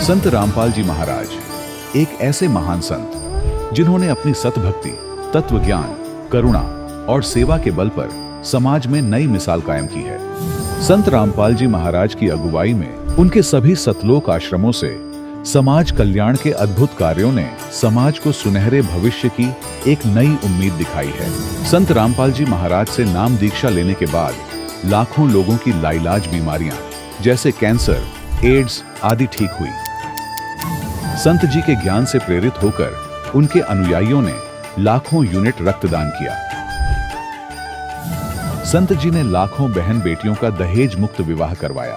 संत रामपाल जी महाराज एक ऐसे महान संत जिन्होंने अपनी सतभक्ति, तत्व ज्ञान, करुणा और सेवा के बल पर समाज में नई मिसाल कायम की है। संत रामपाल जी महाराज की अगुवाई में उनके सभी सतलोक आश्रमों से समाज कल्याण के अद्भुत कार्यों ने समाज को सुनहरे भविष्य की एक नई उम्मीद दिखाई है। संत रामपाल जी महाराज से नाम दीक्षा लेने के बाद लाखों लोगों की लाइलाज बीमारियां जैसे कैंसर, एड्स आदि ठीक हुई। संत जी के ज्ञान से प्रेरित होकर उनके अनुयायियों ने लाखों यूनिट रक्तदान किया। संत जी ने लाखों बहन बेटियों का दहेज मुक्त विवाह करवाया।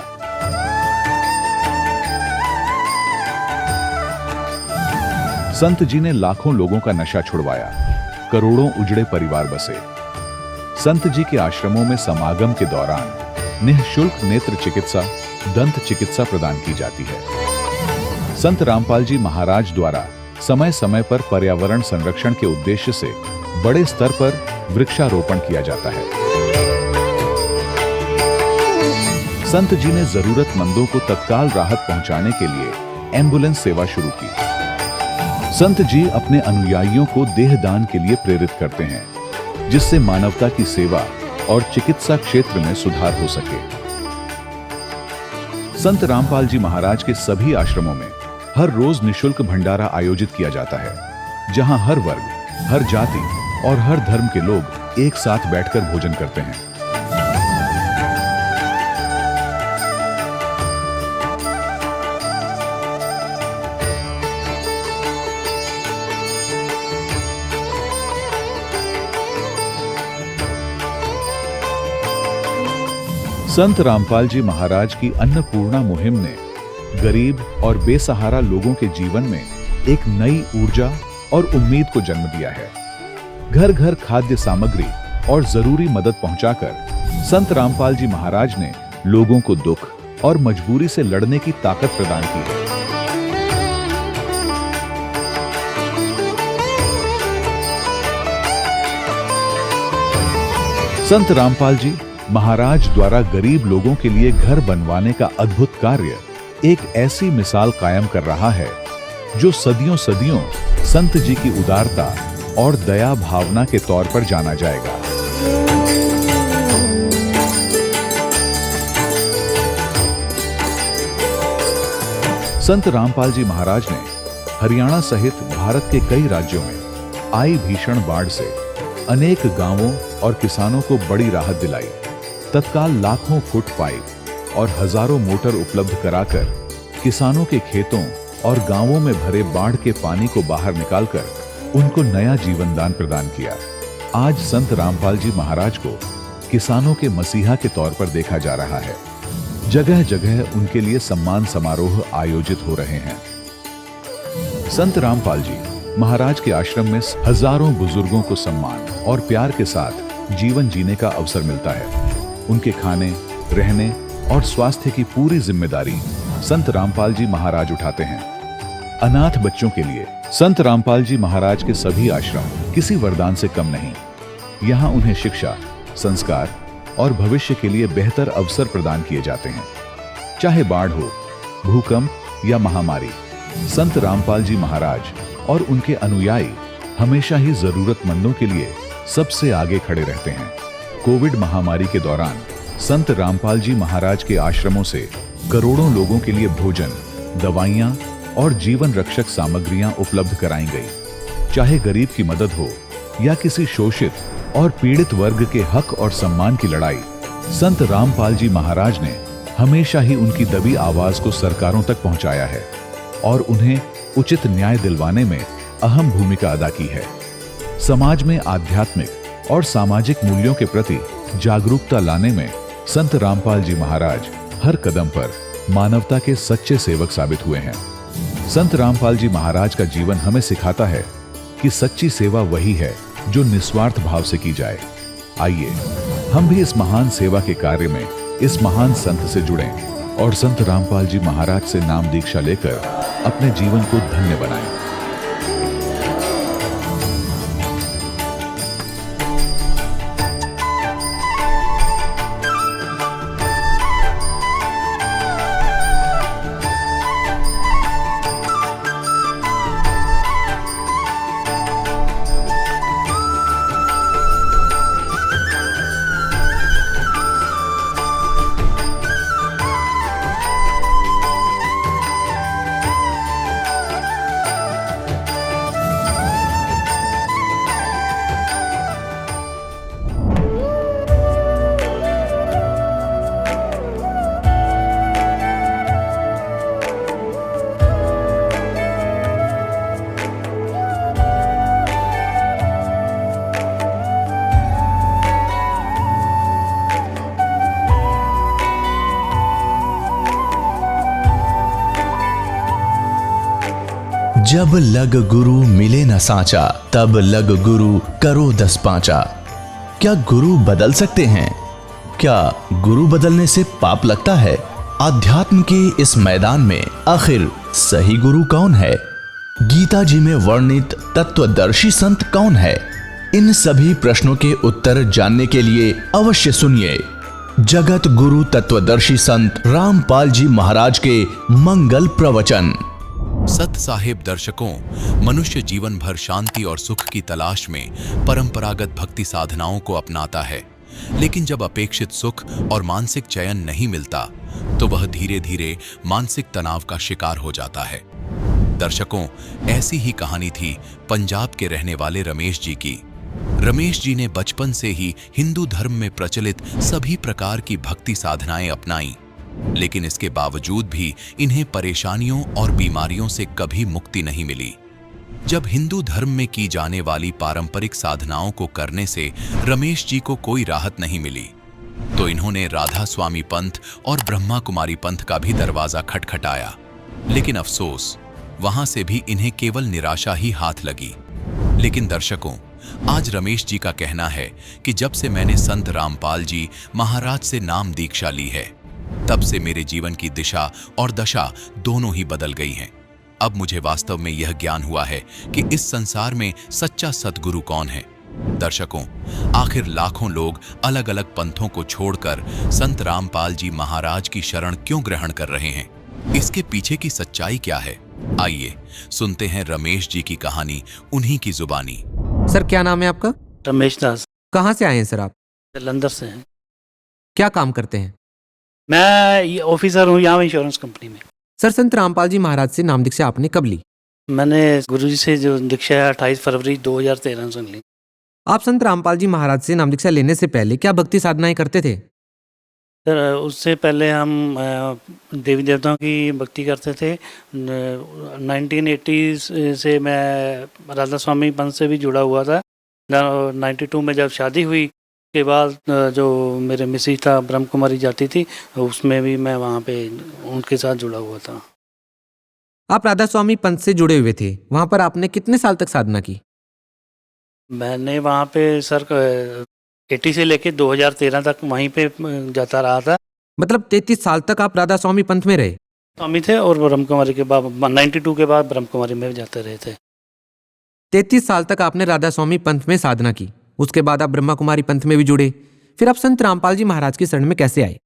संत जी ने लाखों लोगों का नशा छुड़वाया, करोड़ों उजड़े परिवार बसे। संत जी के आश्रमों में समागम के दौरान निःशुल्क नेत्र चिकित्सा, दंत चिकित्सा प्रदान की जाती है। संत रामपाल जी महाराज द्वारा समय समय पर पर्यावरण संरक्षण के उद्देश्य से बड़े स्तर पर वृक्षारोपण किया जाता है। संत जी ने जरूरतमंदों को तत्काल राहत पहुंचाने के लिए एम्बुलेंस सेवा शुरू की। संत जी अपने अनुयायियों को देहदान के लिए प्रेरित करते हैं, जिससे मानवता की सेवा और चिकित्सा क्षेत्र में सुधार हो सके। संत रामपाल जी महाराज के सभी आश्रमों में हर रोज निःशुल्क भंडारा आयोजित किया जाता है, जहां हर वर्ग, हर जाति और हर धर्म के लोग एक साथ बैठकर भोजन करते हैं। संत रामपाल जी महाराज की अन्नपूर्णा मुहिम ने गरीब और बेसहारा लोगों के जीवन में एक नई ऊर्जा और उम्मीद को जन्म दिया है। घर घर खाद्य सामग्री और जरूरी मदद पहुंचाकर संत रामपाल जी महाराज ने लोगों को दुख और मजबूरी से लड़ने की ताकत प्रदान की है। संत रामपाल जी महाराज द्वारा गरीब लोगों के लिए घर बनवाने का अद्भुत कार्य एक ऐसी मिसाल कायम कर रहा है जो सदियों सदियों संत जी की उदारता और दया भावना के तौर पर जाना जाएगा। संत रामपाल जी महाराज ने हरियाणा सहित भारत के कई राज्यों में आई भीषण बाढ़ से अनेक गांवों और किसानों को बड़ी राहत दिलाई। तत्काल लाखों फुट पाइप और हजारों मोटर उपलब्ध कराकर किसानों के खेतों और गांवों में भरे बाढ़ के पानी को बाहर निकालकर उनको नया जीवन दान प्रदान किया। आज संत रामपाल जी महाराज को किसानों के मसीहा के तौर पर देखा जा रहा है। जगह जगह उनके लिए सम्मान समारोह आयोजित हो रहे हैं। संत रामपाल जी महाराज के आश्रम में हजारों बुजुर्गों को सम्मान और प्यार के साथ जीवन जीने का अवसर मिलता है। उनके खाने, रहने और स्वास्थ्य की पूरी जिम्मेदारी संत रामपाल जी महाराज उठाते हैं। अनाथ बच्चों के लिए संत रामपाल जी महाराज के सभी आश्रम किसी वरदान से कम नहीं। यहाँ उन्हें शिक्षा, संस्कार और भविष्य के लिए बेहतर अवसर प्रदान किए जाते हैं। चाहे बाढ़ हो, भूकंप या महामारी, संत रामपाल जी महाराज और उनके अनुयायी हमेशा ही जरूरतमंदों के लिए सबसे आगे खड़े रहते हैं। कोविड महामारी के दौरान संत रामपाल जी महाराज के आश्रमों से करोड़ों लोगों के लिए भोजन, दवाइयां और जीवन रक्षक सामग्रियां उपलब्ध कराई गई। चाहे गरीब की मदद हो या किसी शोषित और पीड़ित वर्ग के हक और सम्मान की लड़ाई, संत रामपाल जी महाराज ने हमेशा ही उनकी दबी आवाज को सरकारों तक पहुंचाया है और उन्हें उचित न्याय दिलवाने में अहम भूमिका अदा की है। समाज में आध्यात्मिक और सामाजिक मूल्यों के प्रति जागरूकता लाने में संत रामपाल जी महाराज हर कदम पर मानवता के सच्चे सेवक साबित हुए हैं। संत रामपाल जी महाराज का जीवन हमें सिखाता है कि सच्ची सेवा वही है जो निस्वार्थ भाव से की जाए। आइए हम भी इस महान सेवा के कार्य में इस महान संत से जुड़ें और संत रामपाल जी महाराज से नाम दीक्षा लेकर अपने जीवन को धन्य बनाएं। जब लग गुरु मिले न सांचा, तब लग गुरु करो 10 पांचा। क्या गुरु बदल सकते हैं? क्या गुरु बदलने से पाप लगता है? अध्यात्म के इस मैदान में आखिर सही गुरु कौन है? गीता जी में वर्णित तत्वदर्शी संत कौन है? इन सभी प्रश्नों के उत्तर जानने के लिए अवश्य सुनिए जगत गुरु तत्वदर्शी संत रामपाल जी महाराज के मंगल प्रवचन। सत साहिब दर्शकों, मनुष्य जीवन भर शांति और सुख की तलाश में परंपरागत भक्ति साधनाओं को अपनाता है, लेकिन जब अपेक्षित सुख और मानसिक चयन नहीं मिलता तो वह धीरे धीरे मानसिक तनाव का शिकार हो जाता है। दर्शकों, ऐसी ही कहानी थी पंजाब के रहने वाले रमेश जी की। रमेश जी ने बचपन से ही हिंदू धर्म में प्रचलित सभी प्रकार की भक्ति साधनाएं अपनाई, लेकिन इसके बावजूद भी इन्हें परेशानियों और बीमारियों से कभी मुक्ति नहीं मिली। जब हिंदू धर्म में की जाने वाली पारंपरिक साधनाओं को करने से रमेश जी को कोई राहत नहीं मिली, तो इन्होंने राधा स्वामी पंथ और ब्रह्मा कुमारी पंथ का भी दरवाजा खटखटाया, लेकिन अफसोस, वहां से भी इन्हें केवल निराशा ही हाथ लगी। लेकिन दर्शकों, आज रमेश जी का कहना है कि जब से मैंने संत रामपाल जी महाराज से नाम दीक्षा ली है, तब से मेरे जीवन की दिशा और दशा दोनों ही बदल गई हैं। अब मुझे वास्तव में यह ज्ञान हुआ है कि इस संसार में सच्चा सद्गुरु कौन है। दर्शकों, आखिर लाखों लोग अलग अलग पंथों को छोड़कर संत रामपाल जी महाराज की शरण क्यों ग्रहण कर रहे हैं? इसके पीछे की सच्चाई क्या है? आइए सुनते हैं रमेश जी की कहानी उन्हीं की जुबानी। सर, क्या नाम है आपका? रमेश दास। कहाँ से आए हैं सर आप? जलंधर से हैं। क्या काम करते हैं? मैं ऑफिसर हूँ यहाँ इंश्योरेंस कंपनी में। सर, संत रामपाल जी महाराज से नाम दीक्षा आपने कब ली? मैंने गुरुजी से जो दीक्षा है 28 फरवरी 2013 से ली। आप संत रामपाल जी महाराज से नाम दीक्षा लेने से पहले क्या भक्ति साधनाएं करते थे? सर, उससे पहले हम देवी देवताओं की भक्ति करते थे। 1980 से मैं राधा स्वामी पंथ से भी जुड़ा हुआ था। 92 में जब शादी हुई के बाद जो मेरे मिसेज था ब्रह्म कुमारी जाती थी, उसमें भी मैं वहाँ पे उनके साथ जुड़ा हुआ था। आप राधा स्वामी पंथ से जुड़े हुए थे, वहाँ पर आपने कितने साल तक साधना की? मैंने वहाँ पे सर 80 से लेके 2013 तक वहीं पे जाता रहा था। मतलब 33 साल तक आप राधा स्वामी पंथ में रहे? स्वामी थे और ब्रह्म कुमारी के बाद 92 के बाद ब्रह्म कुमारी में जाते रहे थे। 33 साल तक आपने राधा स्वामी पंथ में साधना की, उसके बाद आप ब्रह्मा कुमारी पंथ में भी जुड़े। फिर आप संत रामपाल जी महाराज की शरण में कैसे आए?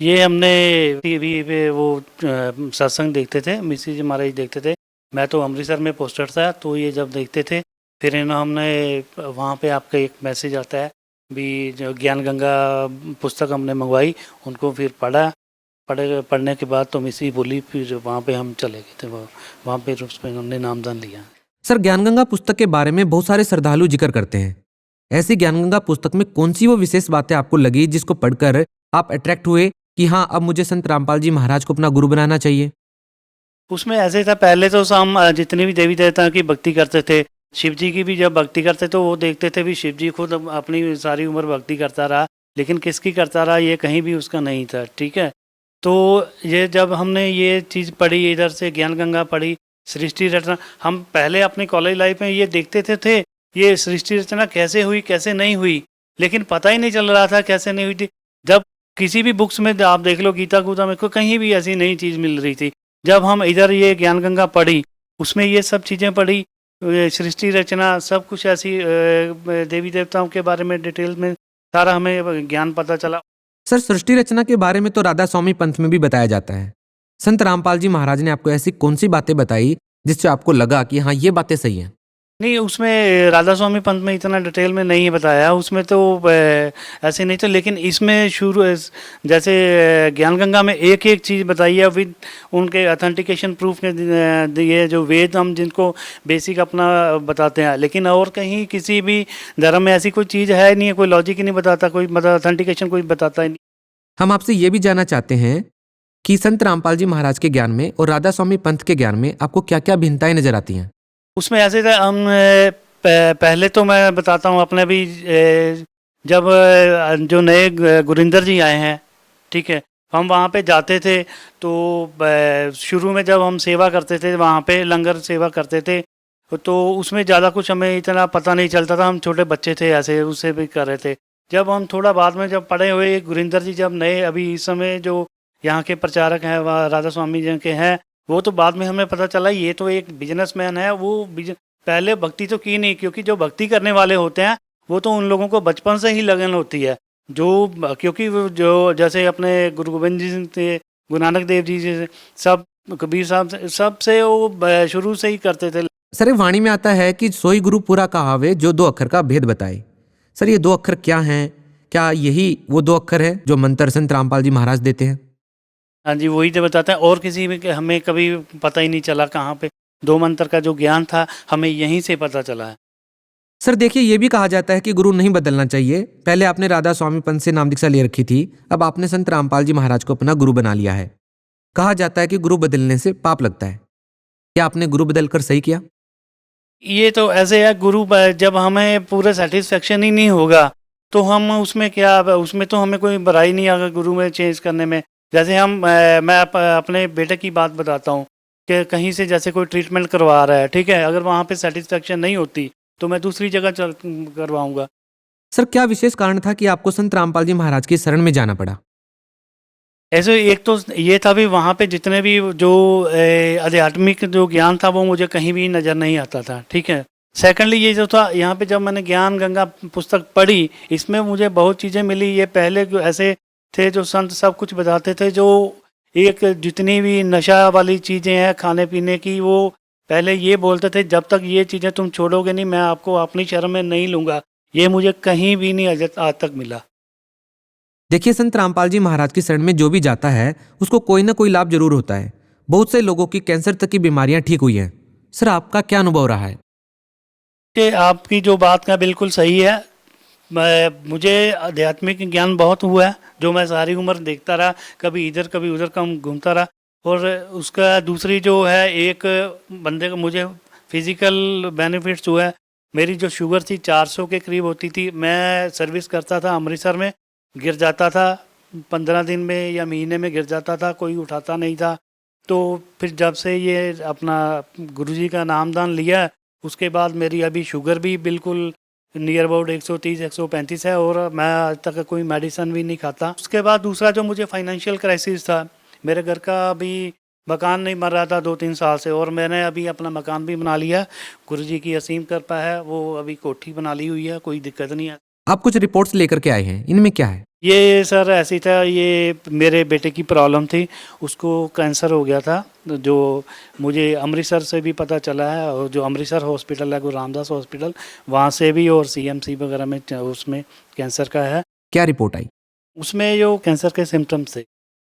ये हमने टीवी पे वो सत्संग देखते थे, मिसी जी महाराज देखते थे। मैं तो अमृतसर में पोस्टर था, तो ये जब देखते थे फिर हमने वहाँ पे आपका एक मैसेज आता है भी, जो ज्ञान गंगा पुस्तक हमने मंगवाई, उनको फिर पढ़ने के बाद तो मिसी बोली, फिर वहाँ पे हम चले गए थे। वहाँ पे उस पर हमने नामदान लिया। सर, ज्ञानगंगा पुस्तक के बारे में बहुत सारे श्रद्धालु जिक्र करते हैं। ऐसी ज्ञानगंगा पुस्तक में कौन सी वो विशेष बातें आपको लगी जिसको पढ़कर आप अट्रैक्ट हुए कि हाँ, अब मुझे संत रामपाल जी महाराज को अपना गुरु बनाना चाहिए? उसमें ऐसे था, पहले तो हम जितनी भी देवी देवता की भक्ति करते थे, शिव जी की भी जब भक्ति करते तो वो देखते थे भी शिव जी खुद अपनी सारी उम्र भक्ति करता रहा, लेकिन किसकी करता रहा ये कहीं भी उसका नहीं था। ठीक है, तो ये जब हमने ये चीज़ पढ़ी, इधर से ज्ञान गंगा पढ़ी, सृष्टि रचना, हम पहले अपनी कॉलेज लाइफ में ये देखते थे ये सृष्टि रचना कैसे हुई कैसे नहीं हुई, लेकिन पता ही नहीं चल रहा था कैसे नहीं हुई थी। जब किसी भी बुक्स में आप देख लो, गीता गूता में कहीं भी ऐसी नई चीज़ मिल रही थी। जब हम इधर ये ज्ञान गंगा पढ़ी, उसमें ये सब चीज़ें पढ़ी, सृष्टि रचना, सब कुछ ऐसी देवी देवताओं के बारे में डिटेल में सारा हमें ज्ञान पता चला। सर, सृष्टि रचना के बारे में तो राधा स्वामी पंथ में भी बताया जाता है। संत रामपाल जी महाराज ने आपको ऐसी कौन सी बातें बताई जिससे आपको लगा कि हाँ, ये बातें सही हैं? नहीं, उसमें राधा स्वामी पंथ में इतना डिटेल में नहीं बताया, उसमें तो ऐसे नहीं था, लेकिन इसमें शुरू जैसे ज्ञान गंगा में एक एक चीज़ बताई है विद उनके अथेंटिकेशन प्रूफ के, ये जो वेद हम जिनको बेसिक अपना बताते हैं, लेकिन और कहीं किसी भी धर्म में ऐसी कोई चीज़ है नहीं है, कोई लॉजिक ही नहीं बताता, कोई मतलब अथेंटिकेशन कोई बताता ही नहीं। हम आपसे ये भी जानना चाहते हैं कि संत रामपाल जी महाराज के ज्ञान में और राधा स्वामी पंथ के ज्ञान में आपको क्या क्या भिन्नताएं नजर आती हैं? उसमें ऐसे था, हम पहले तो मैं बताता हूँ अपने भी, जब जो नए गुरिंदर जी आए हैं, ठीक है, हम वहाँ पे जाते थे तो शुरू में जब हम सेवा करते थे वहाँ पे लंगर सेवा करते थे तो उसमें ज़्यादा कुछ हमें इतना पता नहीं चलता था, हम छोटे बच्चे थे ऐसे उससे भी कर रहे थे। जब हम थोड़ा बाद में जब पढ़े हुए गुरिंदर जी जब नए अभी इस समय जो यहाँ के प्रचारक हैं वह राधा स्वामी जी के हैं, वो तो बाद में हमें पता चला ये तो एक बिजनेसमैन है। वो पहले भक्ति तो की नहीं, क्योंकि जो भक्ति करने वाले होते हैं वो तो उन लोगों को बचपन से ही लगन होती है। जो क्योंकि वो जो जैसे अपने गुरु गोविंद जी थे, गुरु नानक देव जी से, सब कबीर साहब से, सबसे वो शुरू से ही करते थे। सर ये वाणी में आता है कि सोई गुरु पूरा कहावे जो दो अक्षर का भेद बताए। सर ये दो अक्षर क्या हैं? क्या यही वो दो अक्षर हैं जो मंत्र संत रामपाल जी महाराज देते हैं? हाँ जी, वही तो बताते हैं। और किसी में हमें कभी पता ही नहीं चला कहाँ पे दो मंत्र का जो ज्ञान था हमें यहीं से पता चला है। सर देखिए, ये भी कहा जाता है कि गुरु नहीं बदलना चाहिए। पहले आपने राधा स्वामी पंथ से नाम दीक्षा ले रखी थी, अब आपने संत रामपाल जी महाराज को अपना गुरु बना लिया है। कहा जाता है कि गुरु बदलने से पाप लगता है। क्या आपने गुरु बदलकर सही किया? ये तो ऐसे है, गुरु जब हमें पूरा सेटिस्फेक्शन ही नहीं होगा तो हम उसमें क्या, उसमें तो हमें कोई बुराई नहीं आएगा गुरु में चेंज करने में। जैसे मैं अपने बेटे की बात बताता हूँ कि कहीं से जैसे कोई ट्रीटमेंट करवा रहा है, ठीक है, अगर वहाँ पे सेटिस्फेक्शन नहीं होती तो मैं दूसरी जगह चल करवाऊंगा। सर क्या विशेष कारण था कि आपको संत रामपाल जी महाराज की शरण में जाना पड़ा? ऐसे एक तो ये था भी वहाँ पे जितने भी जो आध्यात्मिक जो ज्ञान था वो मुझे कहीं भी नज़र नहीं आता था, ठीक है। सेकेंडली ये जो था, यहाँ पे जब मैंने ज्ञान गंगा पुस्तक पढ़ी इसमें मुझे बहुत चीज़ें मिली। ये पहले जो ऐसे थे जो संत सब कुछ बताते थे, जो एक जितनी भी नशा वाली चीज़ें हैं खाने पीने की, वो पहले ये बोलते थे जब तक ये चीज़ें तुम छोड़ोगे नहीं मैं आपको अपनी शरण में नहीं लूँगा। ये मुझे कहीं भी नहीं आज तक मिला। देखिए, संत रामपाल जी महाराज की शरण में जो भी जाता है उसको कोई ना कोई लाभ जरूर होता है। बहुत से लोगों की कैंसर तक की बीमारियां ठीक हुई हैं। सर आपका क्या अनुभव रहा है? कि आपकी जो बात का बिल्कुल सही है। मुझे आध्यात्मिक ज्ञान बहुत हुआ है, जो मैं सारी उम्र देखता रहा, कभी इधर कभी उधर कम घूमता रहा। और उसका दूसरी जो है, एक बंदे को मुझे फिजिकल बेनिफिट्स हुआ है। मेरी जो शुगर थी 400 के करीब होती थी, मैं सर्विस करता था अमृतसर में, गिर जाता था 15 दिन में या महीने में गिर जाता था, कोई उठाता नहीं था। तो फिर जब से ये अपना गुरुजी का नामदान लिया उसके बाद मेरी अभी शुगर भी बिल्कुल नियर अबाउट 130-135 है और मैं आज तक कोई मेडिसिन भी नहीं खाता। उसके बाद दूसरा जो मुझे फाइनेंशियल क्राइसिस था, मेरे घर का अभी मकान नहीं बन रहा था 2-3 साल से, और मैंने अभी अपना मकान भी बना लिया। गुरुजी की असीम कृपा है, वो अभी कोठी बना ली हुई है, कोई दिक्कत नहीं है। आप कुछ रिपोर्ट्स लेकर के आए हैं, इनमें क्या है? ये सर ऐसी था, ये मेरे बेटे की प्रॉब्लम थी, उसको कैंसर हो गया था, जो मुझे अमृतसर से भी पता चला है, और जो अमृतसर हॉस्पिटल है गुरु रामदास हॉस्पिटल, वहाँ से भी, और सीएमसी वगैरह में उसमें कैंसर का है। क्या रिपोर्ट आई? उसमें जो कैंसर के सिम्टम्स थे।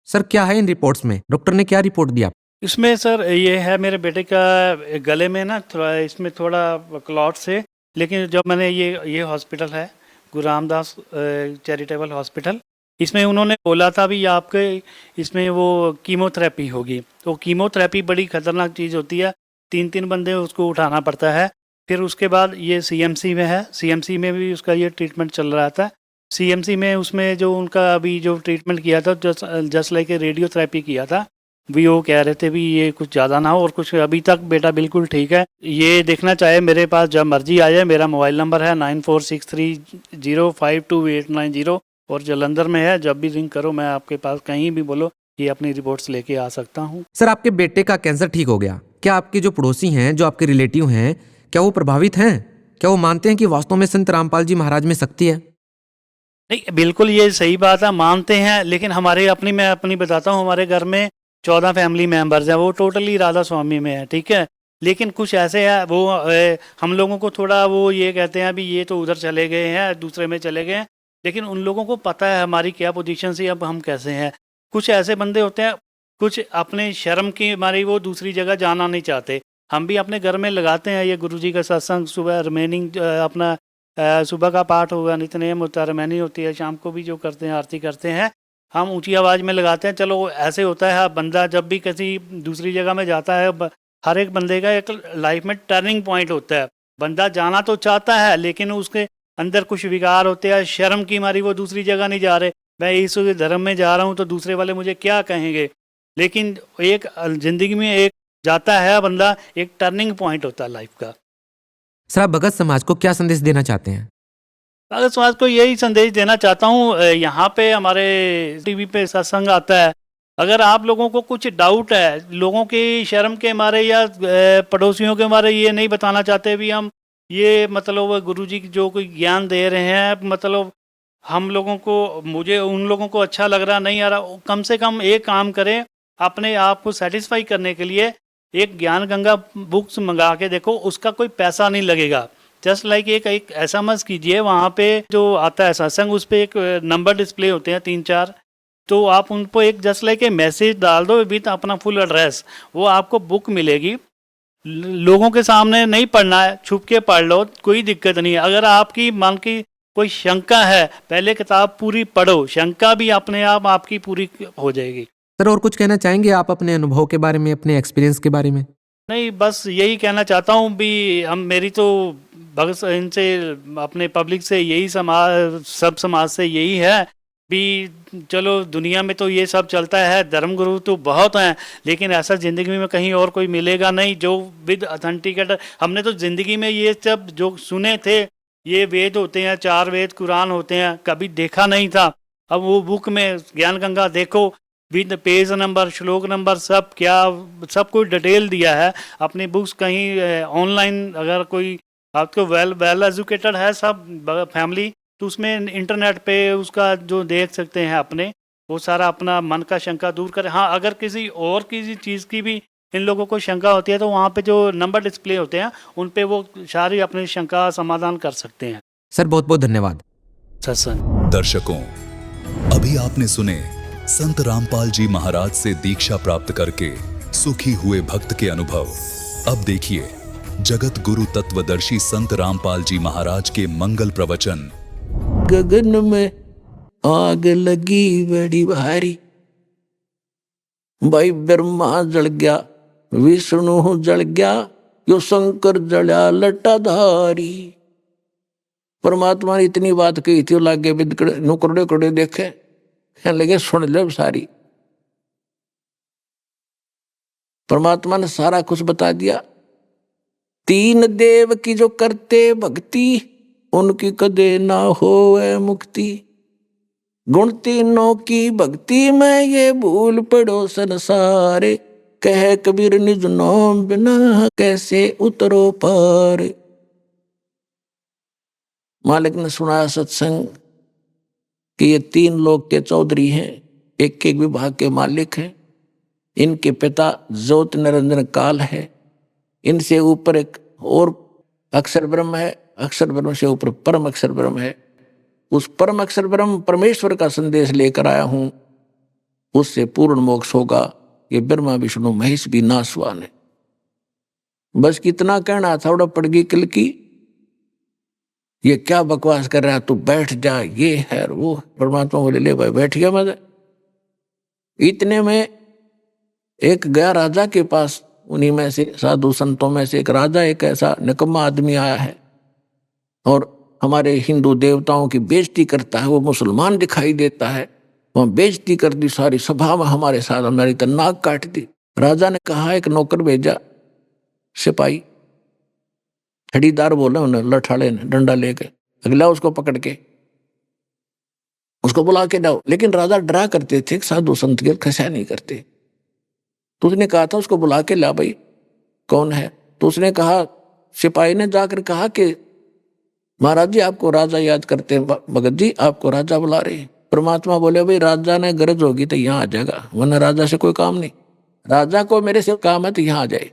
सर क्या है इन रिपोर्ट्स में? डॉक्टर ने क्या रिपोर्ट दिया? इसमें सर ये है, मेरे बेटे का गले में ना थोड़ा, इसमें थोड़ा क्लॉट्स है। लेकिन जब मैंने ये हॉस्पिटल है गुरु रामदास चैरिटेबल हॉस्पिटल, इसमें उन्होंने बोला था भी आपके इसमें वो कीमोथेरेपी होगी। तो कीमोथेरेपी बड़ी खतरनाक चीज़ होती है, 3-3 बंदे उसको उठाना पड़ता है। फिर उसके बाद ये सीएमसी में है, सीएमसी में भी उसका ये ट्रीटमेंट चल रहा था। सीएमसी में उसमें जो उनका अभी जो ट्रीटमेंट किया था, जस्ट लाइक रेडियोथेरेपी किया था, भी वो कह रहे थे भी ये कुछ ज़्यादा ना हो, और कुछ अभी तक बेटा बिल्कुल ठीक है। ये देखना चाहे मेरे पास जब मर्जी आ जाए। मेरा मोबाइल नंबर है 9463052890 और जलंधर में है। जब भी रिंग करो, मैं आपके पास कहीं भी बोलो, ये अपनी रिपोर्ट्स लेके आ सकता हूँ। सर आपके बेटे का कैंसर ठीक हो गया, क्या आपके जो पड़ोसी हैं, जो आपके रिलेटिव हैं, क्या वो प्रभावित हैं? क्या वो मानते हैं कि वास्तव में संत रामपाल जी महाराज में शक्ति है? नहीं, बिल्कुल ये सही बात है, मानते हैं। लेकिन हमारे मैं अपनी बताता हूँ, हमारे घर में 14 फैमिली मेंबर्स हैं, वो टोटली राधा स्वामी में है, ठीक है। लेकिन कुछ ऐसे हैं वो हम लोगों को थोड़ा वो ये कहते हैं अभी ये तो उधर चले गए हैं, दूसरे में चले गए हैं। लेकिन उन लोगों को पता है हमारी क्या पोजीशन से अब हम कैसे हैं। कुछ ऐसे बंदे होते हैं, कुछ अपने शर्म की हमारी वो दूसरी जगह जाना नहीं चाहते। हम भी अपने घर में लगाते हैं ये गुरुजी का सत्संग, सुबह रिमेनिंग अपना सुबह का पाठ होगा, नित्यनेम होता है, रिमेनिंग होती है, शाम को भी जो करते हैं आरती करते हैं, हम ऊंची आवाज़ में लगाते हैं। चलो ऐसे होता है, बंदा जब भी किसी दूसरी जगह में जाता है, हर एक बंदे का एक लाइफ में टर्निंग पॉइंट होता है। बंदा जाना तो चाहता है लेकिन उसके अंदर कुछ विकार होते हैं, शर्म की मारी वो दूसरी जगह नहीं जा रहे। मैं इस धर्म में जा रहा हूँ तो दूसरे वाले मुझे क्या कहेंगे। लेकिन एक जिंदगी में एक जाता है बंदा, एक टर्निंग पॉइंट होता है लाइफ का। सर, आप भगत समाज को क्या संदेश देना चाहते हैं? भगत समाज को यही संदेश देना चाहता हूँ, यहाँ पे हमारे टीवी पे सत्संग आता है, अगर आप लोगों को कुछ डाउट है, लोगों की शर्म के मारे या पड़ोसियों के मारे ये नहीं बताना चाहते भी हम ये मतलब गुरुजी जो कोई ज्ञान दे रहे हैं, मतलब हम लोगों को, मुझे उन लोगों को अच्छा लग रहा नहीं आ रहा, कम से कम एक काम करें, अपने आप को सेटिस्फाई करने के लिए एक ज्ञान गंगा बुक्स मंगा के देखो, उसका कोई पैसा नहीं लगेगा। जस्ट लाइक एक SMS कीजिए, वहाँ पे जो आता है सत्संग उस पर एक नंबर डिस्प्ले होते हैं 3-4, तो आप उन पर एक जस्ट लाइक मैसेज डाल दो विथ अपना फुल एड्रेस, वो आपको बुक मिलेगी। लोगों के सामने नहीं पढ़ना है, छुप के पढ़ लो, कोई दिक्कत नहीं है। अगर आपकी मन की कोई शंका है, पहले किताब पूरी पढ़ो, शंका भी अपने आप आपकी पूरी हो जाएगी। सर, और कुछ कहना चाहेंगे आप अपने अनुभव के बारे में, अपने एक्सपीरियंस के बारे में? नहीं, बस यही कहना चाहता हूँ भी हम, मेरी तो भगत इनसे, अपने पब्लिक से यही, सब समाज से यही है भी, चलो दुनिया में तो ये सब चलता है, धर्मगुरु तो बहुत हैं, लेकिन ऐसा ज़िंदगी में कहीं और कोई मिलेगा नहीं जो विद ऑथेंटिकेट। हमने तो ज़िंदगी में ये सब जो सुने थे, ये वेद होते हैं, 4 वेद कुरान होते हैं, कभी देखा नहीं था। अब वो बुक में ज्ञान गंगा देखो, विद पेज नंबर, श्लोक नंबर, सब क्या, सब कुछ डिटेल दिया है। अपनी बुक्स कहीं ऑनलाइन, अगर कोई आपको वेल एजुकेटेड है सब फैमिली, तो उसमें इंटरनेट पे उसका जो देख सकते हैं अपने, वो सारा अपना मन का शंका दूर करें। हाँ, अगर किसी चीज़ की भी इन लोगों को शंका होती है तो वहाँ पे जो नंबर डिस्प्ले होते हैं उन पे वो सारी अपनी शंका समाधान कर सकते हैं। सर, बहुत बहुत धन्यवाद। सत्संग दर्शकों, अभी आपने सुने संत रामपाल जी महाराज से दीक्षा प्राप्त करके सुखी हुए भक्त के अनुभव। अब देखिए जगत गुरु तत्वदर्शी संत रामपाल जी महाराज के मंगल प्रवचन। गगन में आग लगी बड़ी भारी, भाई ब्रह्मा जल गया, विष्णु जल गया, यो शंकर जला लटाधारी। परमात्मा ने इतनी बात कही थी, लागे नुकड़े कड़े देखे, लगे सुन ले सारी। परमात्मा ने सारा कुछ बता दिया। 3 देव की जो करते भक्ति, उनकी कदे ना होवे मुक्ति। गुण 3 की भक्ति में ये भूल पड़ो संसारे, कह कबीर निज नाम बिना कैसे उतरो पार। मालिक ने सुनाया सत्संग कि ये 3 लोक के चौधरी हैं, एक विभाग के मालिक हैं। इनके पिता ज्योत निरंजन काल है, इनसे ऊपर एक और अक्षर ब्रह्म है, अक्षर ब्रह्म से ऊपर परम अक्षर ब्रह्म है। उस परम अक्षर ब्रह्म परमेश्वर का संदेश लेकर आया हूं, उससे पूर्ण मोक्ष होगा। ये ब्रह्मा विष्णु महेश भी नासवान है। बस कितना कहना था, उड़ा पड़ गई किल की, ये क्या बकवास कर रहा है, तू बैठ जा, ये है वो। परमात्मा बोले ले भाई बैठ गया मैं। इतने में एक गया राजा के पास, उन्हीं में से साधु संतों में से एक राजा, एक ऐसा निकम्मा आदमी आया है और हमारे हिंदू देवताओं की बेइज्जती करता है। वो मुसलमान दिखाई देता है, वहाँ बेइज्जती कर दी सारी सभा में, हमारे साथ हमारी तो नाक काट दी। राजा ने कहा, एक नौकर भेजा, सिपाही छड़ीदार बोला उन्हें, लठाड़े ने डंडा लेके, अगला उसको पकड़ के उसको बुला के लाओ। लेकिन राजा डरा करते थे, साधु संत के खसा नहीं करते। तो उसने कहा था उसको बुला के ला भाई, कौन है? तो उसने कहा, सिपाही ने जाकर कहा कि महाराज जी आपको राजा याद करते हैं, भगत जी आपको राजा बुला रहे हैं। परमात्मा बोले भाई राजा ने गरज होगी तो यहाँ आ जाएगा, वरना राजा से कोई काम नहीं। राजा को मेरे से काम है तो यहाँ आ जाए।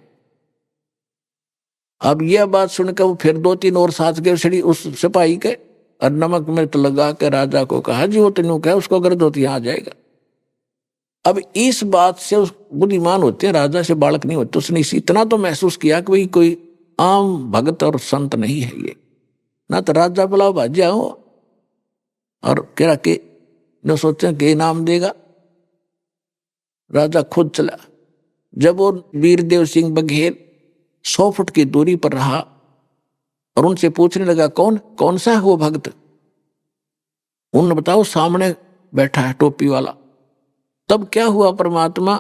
अब यह बात सुनकर वो फिर 2-3 और साथ गए छड़ी उस सिपाही के, और नमक मिर्च लगा के राजा को कहा जी वो तेनू कहे उसको गरज होती यहाँ आ जाएगा। अब इस बात से उस बुद्धिमान होते हैं, राजा से बालक नहीं होते। उसने इतना तो महसूस किया कि भाई कोई आम भगत और संत नहीं है ये, ना तो राजा बुलाओ भाज जाओ और कह के न सोचे कि इनाम देगा। राजा खुद चला। जब वो वीरदेव सिंह बघेल 100 फुट की दूरी पर रहा और उनसे पूछने लगा कौन सा है वो भक्त, उन्होंने बताओ सामने बैठा है टोपी वाला। तब क्या हुआ, परमात्मा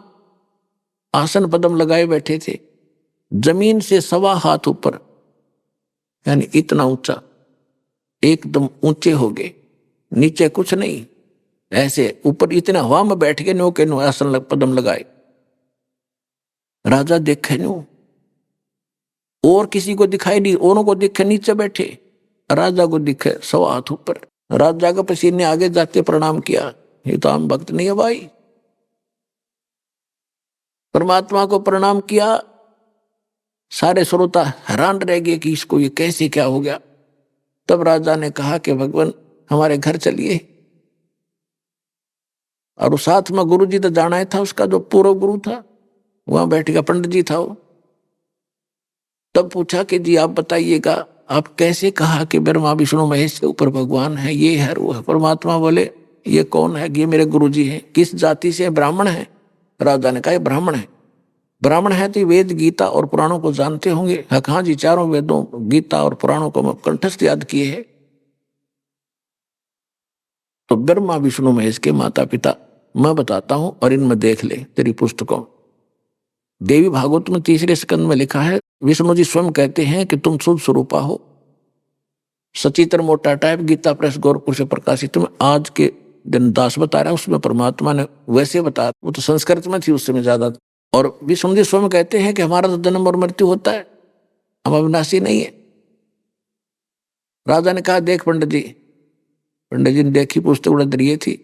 आसन पद्म लगाए बैठे थे, जमीन से 1.25 हाथ ऊपर, यानी इतना ऊंचा, एकदम ऊंचे हो गए, नीचे कुछ नहीं, ऐसे ऊपर इतने हवा में बैठ के नो के नो आसन पद्म लगाए। राजा देखे नो, और किसी को दिखाई नहीं, औरों को दिखे नीचे बैठे, राजा को दिखे 1.25 हाथ ऊपर। राजा का पसीने आगे जाते प्रणाम किया, ये तो आम भक्त नहीं है भाई। परमात्मा को प्रणाम किया, सारे श्रोता हैरान रह गए कि इसको ये कैसे क्या हो गया। तब राजा ने कहा कि भगवान हमारे घर चलिए, और साथ में गुरु जी तो जाना ही था, उसका जो पूर्व गुरु था वहां बैठ गया, पंडित जी था वो। तब पूछा कि जी आप बताइएगा, आप कैसे कहा कि ब्रह्मा विष्णु महेश के ऊपर भगवान है, ये है वो है। परमात्मा बोले ये कौन है? ये मेरे गुरु जी हैं। किस जाति से? ब्राह्मण है। राजा ने कहा ब्राह्मण है। ब्राह्मण है तो वेद गीता और पुराणों को जानते होंगे। हाँ जी, चारों वेदों गीता और पुराणों को मैं कंठस्थ याद किए है। तो ब्रह्मा विष्णु महेश के माता पिता मैं बताता हूं, और इनमें देख ले तेरी पुस्तकों। देवी भागवत में 3 स्कंद में लिखा है, विष्णु जी स्वयं कहते हैं कि तुम शुद्ध स्वरूपा हो, सचित्र मोटा टाइप। गीता प्रेस गोरखपुर से प्रकाशित में आज के दिन दास बता रहा है, उसमें परमात्मा ने वैसे बताया, वो तो संस्कृत में थी उस समय ज्यादा। और विष्णु जी स्वयं कहते हैं कि हमारा तो जन्म और मृत्यु होता है, हम अविनाशी नहीं है। राजा ने कहा देख पंडित जी। पंडित जी ने देखी, पुस्तक उड़े थी,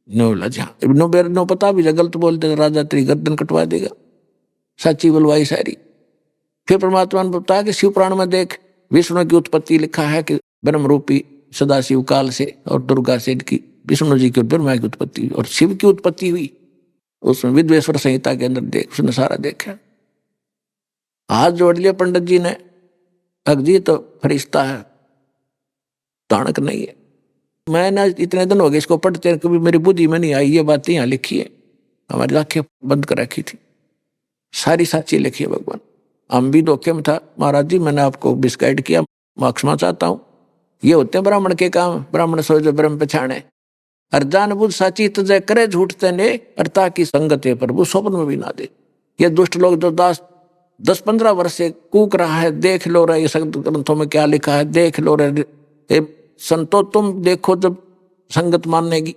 नो लजा नो बेर नो पता भी गलत बोलते राजा तेरी गर्दन कटवा देगा, सच्ची बुलवाई सारी। फिर परमात्मा ने बताया कि शिव पुराण में देख, विष्णु की उत्पत्ति लिखा है कि ब्रह्म रूपी सदाशिव काल से और दुर्गा से की विष्णु जी की ब्रह्मा की उत्पत्ति हुई और शिव की उत्पत्ति हुई। उसमें विद्वेश्वर संहिता के अंदर देख, उसने सारा देखा। हाथ जोड़ लिया पंडित जी ने, अगजी तो फरिश्ता है, ताणक नहीं है। मैंने इतने दिन हो गए इसको पढ़ते, कभी मेरी बुद्धि में नहीं आई ये बातें यहाँ लिखी है, हमारी आंखें बंद कर रखी थी, सारी साची लिखी है भगवान। हम भी धोखे में था, महाराज जी मैंने आपको मिसगाइड किया, मैं क्षमा चाहता हूँ। ये होते हैं ब्राह्मण के काम, ब्राह्मण सोच जो ब्रह्म पहचाने, और जान बुझ साची तजय करे झूठते ने, अर्थता की संगत है प्रभु स्वप्न में भी ना दे। ये दुष्ट लोग जो 10-15 वर्ष से कूक रहा है, देख लो रहे ये ग्रंथों में क्या लिखा है, देख लो रहे संतो, तुम देखो जब संगत मानने की।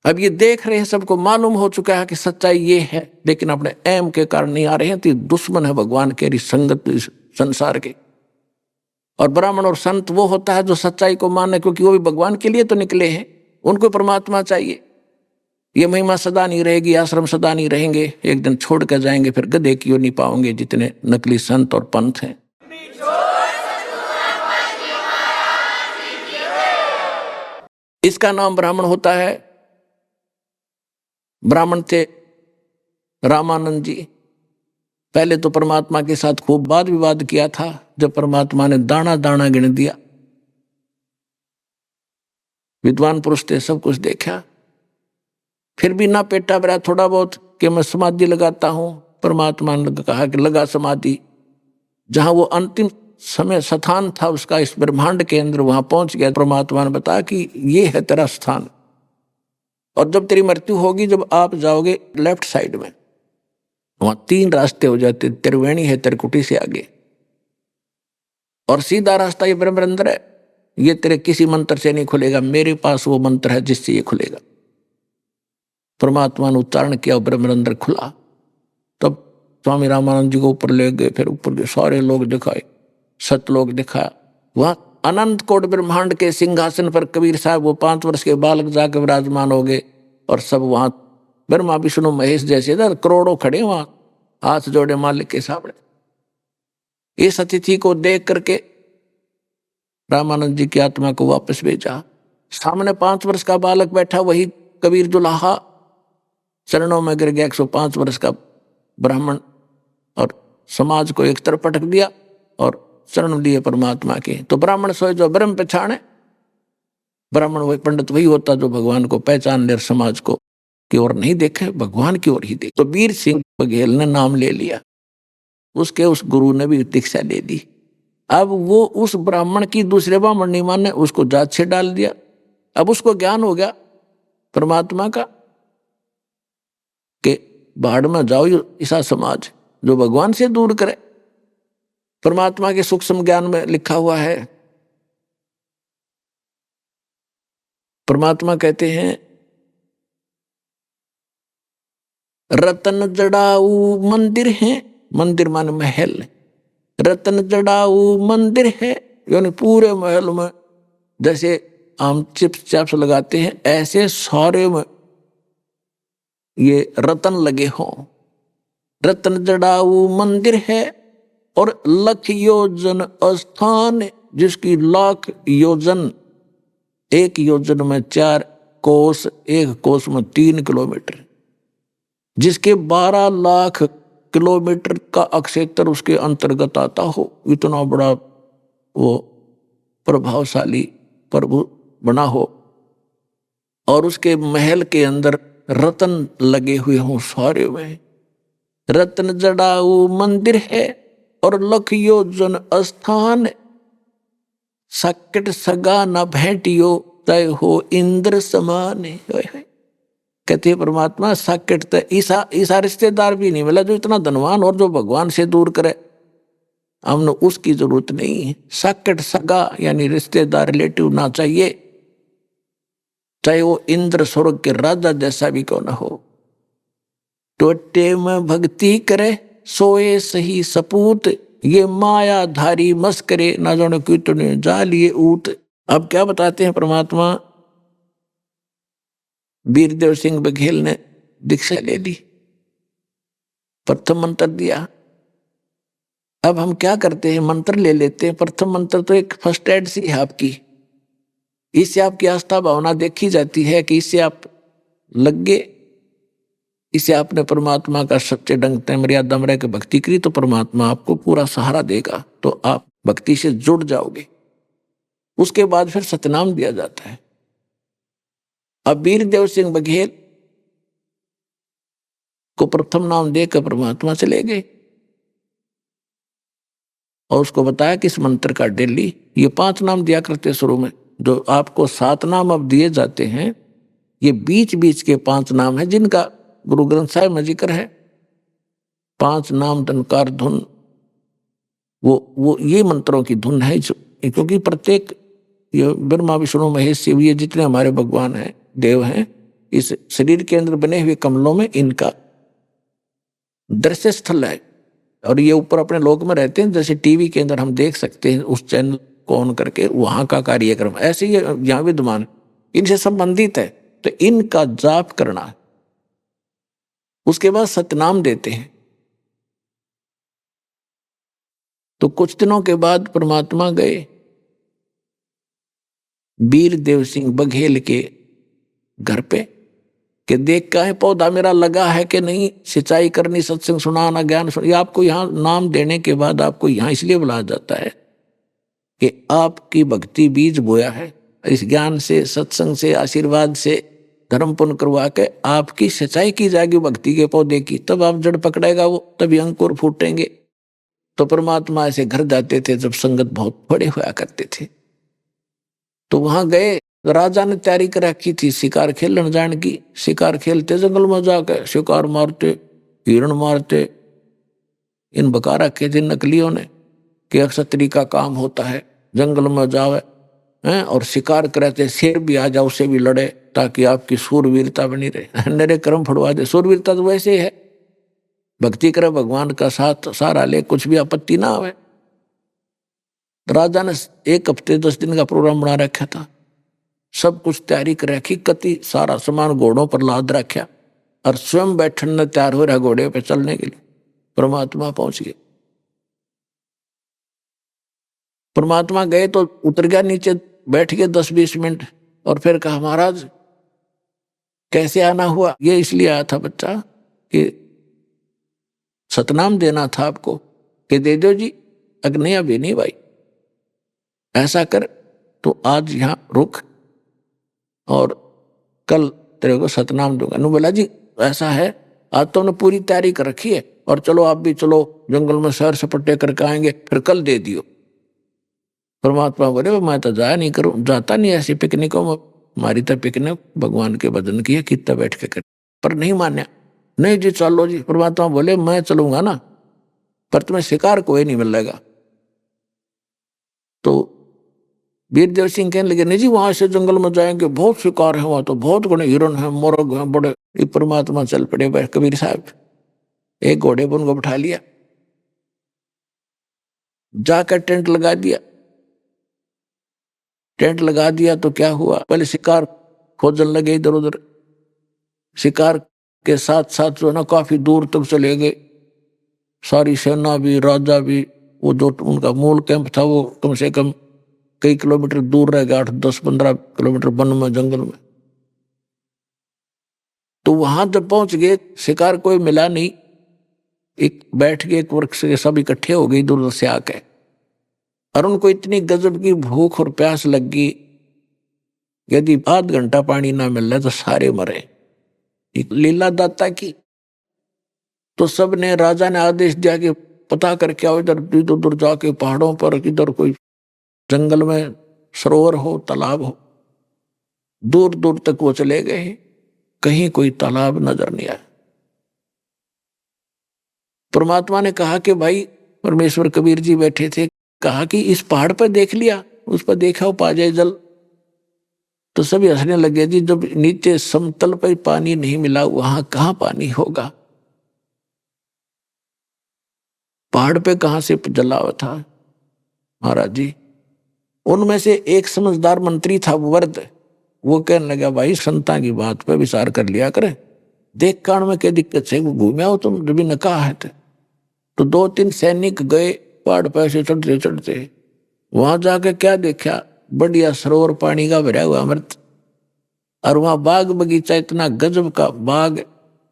अब ये देख रहे हैं, सबको मालूम हो चुका है कि सच्चाई ये है, लेकिन अपने एम के कारण नहीं आ रहे हैं, तो दुश्मन है भगवान के संगत संसार के। और ब्राह्मण और संत वो होता है जो सच्चाई को माने, क्योंकि वो भी भगवान के लिए तो निकले हैं, उनको परमात्मा चाहिए। ये महिमा सदा नहीं रहेगी, आश्रम सदा नहीं रहेंगे, एक दिन छोड़ कर जाएंगे, फिर गधे की ओर नहीं पाओगे जितने नकली संत और पंथ हैं। इसका नाम ब्राह्मण होता है। ब्राह्मण थे रामानंद जी। पहले तो परमात्मा के साथ खूब वाद विवाद किया था, जब परमात्मा ने दाना दाना गिन दिया। विद्वान पुरुष थे, सब कुछ देखा, फिर भी ना पेटा बरा थोड़ा बहुत कि मैं समाधि लगाता हूं। परमात्मा ने कहा कि लगा समाधि। जहां वो अंतिम समय स्थान था उसका इस ब्रह्मांड के अंदर, वहां पहुंच गया। परमात्मा ने बताया कि ये है तेरा स्थान, और जब तेरी मृत्यु होगी, जब आप जाओगे लेफ्ट साइड में, वहां 3 रास्ते हो जाते, त्रिवेणी है त्रिकुटी से आगे, और सीधा रास्ता ये ब्रह्मरंध्र है। ये तेरे किसी मंत्र से नहीं खुलेगा, मेरे पास वो मंत्र है जिससे ये खुलेगा। परमात्मा ने उच्चारण किया, ब्रह्मरंध्र खुला। तब स्वामी रामानंद जी को ऊपर ले गए, फिर ऊपर के सारे लोग दिखाए, सतलोक दिखाया। वहां अनंत कोट ब्रह्मांड के सिंहासन पर कबीर साहब वो 5 वर्ष के बालक जाके विराजमान हो गए, और सब वहां ब्रह्मा विष्णु महेश जैसे करोड़ों खड़े वहां हाथ जोड़े मालिक के सामने। इस अतिथि को देख करके रामानंद जी की आत्मा को वापस भेजा। सामने 5 वर्ष का बालक बैठा, वही कबीर दुल्हा चरणों में गिर गया। 105 वर्ष का ब्राह्मण, और समाज को एक तरफ पटक दिया और शरण लिए परमात्मा के। तो ब्राह्मण सोए जो ब्रह्म पहचाने, ब्राह्मण वही पंडित वही होता जो भगवान को पहचान ले, समाज को की ओर नहीं देखे, भगवान की ओर ही देखे। तो वीर सिंह बघेल ने नाम ले लिया, उसके उस गुरु ने भी दीक्षा ले ली। अब वो उस ब्राह्मण की दूसरे ब्राह्मण नहीं माने, उसको जात से डाल दिया। अब उसको ज्ञान हो गया परमात्मा का कि भाड़ में जाओ ऐसा समाज जो भगवान से दूर करे। परमात्मा के सूक्ष्म ज्ञान में लिखा हुआ है, परमात्मा कहते हैं रतन जड़ाऊ मंदिर है, मंदिर माने महल, रतन जड़ाऊ मंदिर है, यानी पूरे महल में जैसे हम चिप्स चाप्स लगाते हैं ऐसे सारे में ये रतन लगे हों। रतन जड़ाऊ मंदिर है और लख योजन स्थान, जिसकी लाख योजन, एक योजन में 4 कोस, एक कोस में 3 किलोमीटर, जिसके 12 लाख किलोमीटर का क्षेत्र उसके अंतर्गत आता हो। इतना बड़ा वो प्रभावशाली प्रभु बना हो और उसके महल के अंदर रतन लगे हुए हों सारे में। रतन जड़ाऊ मंदिर है और लख योजन स्थान, सकट सगा न भेटियो तय हो इंद्र समान। कहते परमात्मा सकट तो ईसा रिश्तेदार भी नहीं मिला जो इतना धनवान और जो भगवान से दूर करे, हमने उसकी जरूरत नहीं है। सकट सगा यानी रिश्तेदार रिलेटिव ना चाहिए, चाहे वो इंद्र स्वर्ग के राजा जैसा भी क्यों ना हो। टोटे में भक्ति करे सोए सही सपूत, ये मायाधारी मस्करे ना जाने कितने जा लिए ऊत। अब क्या बताते हैं परमात्मा, वीरदेव सिंह बघेल ने दीक्षा ले ली, प्रथम मंत्र दिया। अब हम क्या करते हैं, मंत्र ले लेते हैं। प्रथम मंत्र तो एक फर्स्ट एड सी है आपकी, इससे आपकी आस्था भावना देखी जाती है कि इससे आप लग गए, इसे आपने परमात्मा का सच्चे ढंग से मर्यादा में रह के भक्ति करी तो परमात्मा आपको पूरा सहारा देगा, तो आप भक्ति से जुड़ जाओगे। उसके बाद फिर सतनाम दिया जाता है। अब वीरदेव सिंह बघेल को प्रथम नाम देकर परमात्मा चले गए और उसको बताया कि इस मंत्र का डेली ये 5 नाम दिया करते शुरू में, जो आपको 7 नाम अब दिए जाते हैं, ये बीच बीच के 5 नाम हैं जिनका गुरु ग्रंथ साहिब में जिक्र है। 5 नाम धनकार धुन, वो ये मंत्रों की धुन है, क्योंकि प्रत्येक ये ब्रह्मा विष्णु महेश शिव ये जितने हमारे भगवान हैं, देव हैं, इस शरीर के अंदर बने हुए कमलों में इनका दृश्य स्थल है और ये ऊपर अपने लोक में रहते हैं। जैसे टीवी के अंदर हम देख सकते हैं उस चैनल को ऑन करके वहां का कार्यक्रम, ऐसे ही यहाँ विद्यमान इनसे संबंधित है, तो इनका जाप करना है। उसके बाद सतनाम देते हैं। तो कुछ दिनों के बाद परमात्मा गए वीरदेव सिंह बघेल के घर पे कि देख का है पौधा मेरा लगा है कि नहीं, सिंचाई करनी, सत्संग सुनाना, ज्ञान सुना। आपको यहाँ नाम देने के बाद आपको यहाँ इसलिए बुलाया जाता है कि आपकी भक्ति बीज बोया है, इस ज्ञान से, सत्संग से, आशीर्वाद से धर्म पुण्य करवा के आपकी सिंचाई की जाएगी भक्ति के पौधे की, तब आप जड़ पकड़ेगा वो, तभी अंकुर फूटेंगे। तो परमात्मा ऐसे घर जाते थे जब संगत बहुत बड़े हुआ करते थे, तो वहां गए। राजा ने तैयारी कर रखी थी शिकार खेलने जाने की। शिकार खेलते जंगल में जाकर शिकार मारते, हिरण मारते। इन बका रखे थे नकलियों ने कि अक्षत्री का काम होता है, जंगल में जावे हैं और शिकार करते, शेर भी आ जाए उससे भी लड़े ताकि आपकी सूरवीरता बनी रहे। नरे कर्म फड़वा दे। सूरवीरता तो वैसे है, भक्ति करे, भगवान का साथ सहारा ले, कुछ भी आपत्ति ना आवे। राजा ने 1 हफ्ते 10 दिन का प्रोग्राम बना रखा था, सब कुछ तैयारी कर रखी, कति सारा सामान घोड़ों पर लाद रखा और स्वयं बैठने तैयार हो रहा घोड़े पे चलने के लिए। परमात्मा पहुंच गए। परमात्मा गए तो उतर गया नीचे, बैठ गए 10-20 मिनट और फिर कहा महाराज कैसे आना हुआ? ये इसलिए आया था बच्चा कि सतनाम देना था आपको कि दे दो जी। नहीं अभी नहीं भाई, ऐसा कर तो आज यहाँ रुक और कल तेरे को सतनाम दूंगा। नु बोला जी ऐसा है, आज तो उन्होंने पूरी तैयारी कर रखी है और चलो आप भी चलो, जंगल में सैर सपट्टे करके आएंगे, फिर कल दे दियो। परमात्मा बोले मैं तो जाया नहीं करूं, जाता नहीं ऐसी पिकनिकों में, हमारी तो पिकनिक भगवान के भजन की है, कितना बैठ के कर। पर नहीं मान्या, नहीं जी चलो जी। परमात्मा बोले मैं चलूंगा ना, पर तुम्हें शिकार कोई नहीं मिलेगा। तो वीरदेव सिंह कहने लगे नहीं जी वहां से जंगल में जाएंगे, बहुत शिकार है वहां, तो बहुत घने हिरण है, मोरग है बड़े। ये परमात्मा चल पड़े कबीर साहब, एक घोड़े पर उनको बैठा लिया, जाकर टेंट लगा दिया। टेंट लगा दिया तो क्या हुआ, पहले शिकार खोजने लगे इधर उधर। शिकार के साथ साथ जो है ना काफी दूर तक चले गए, सारी सेना भी, राजा भी। वो जो उनका मूल कैंप था वो कम से कम कई किलोमीटर दूर रह गया, 8-10-15 किलोमीटर वन में, जंगल में। तो वहां जब पहुंच गए, शिकार कोई मिला नहीं। एक बैठ के एक वृक्ष के सब इकट्ठे हो गए दूर से आके, और उनको इतनी गजब की भूख और प्यास लग गई, यदि आध घंटा पानी ना मिल रहा तो सारे मरे। एक लीला दाता की। तो सब ने, राजा ने आदेश दिया कि पता करके आओ, इधर उधर जाके पहाड़ों पर किधर कोई जंगल में सरोवर हो, तालाब हो। दूर दूर तक वो चले गए, कहीं कोई तालाब नजर नहीं आया। परमात्मा ने कहा कि भाई, परमेश्वर कबीर जी बैठे थे, कहा कि इस पहाड़ पर देख लिया, उस पर देखा हो पा जाए जल। तो सभी हंसने लगे जी, जब नीचे समतल पर पानी नहीं मिला वहां कहां पानी होगा, पहाड़ पे कहां से जला हुआ था। महाराज जी, उनमें से एक समझदार मंत्री था वर्द, वो कहने लगा भाई संता की बात पे विचार कर लिया करे, देख कान में क्या दिक्कत है, वो घूमे हो तुम जब न कहा है। तो 2-3 सैनिक गए पहाड़ पे से चढ़ते चढ़ते, वहां जाके क्या देखा, बढ़िया सरोवर पानी का भरा हुआ अमृत। और वहां बाग बगीचा, इतना गजब का बाग,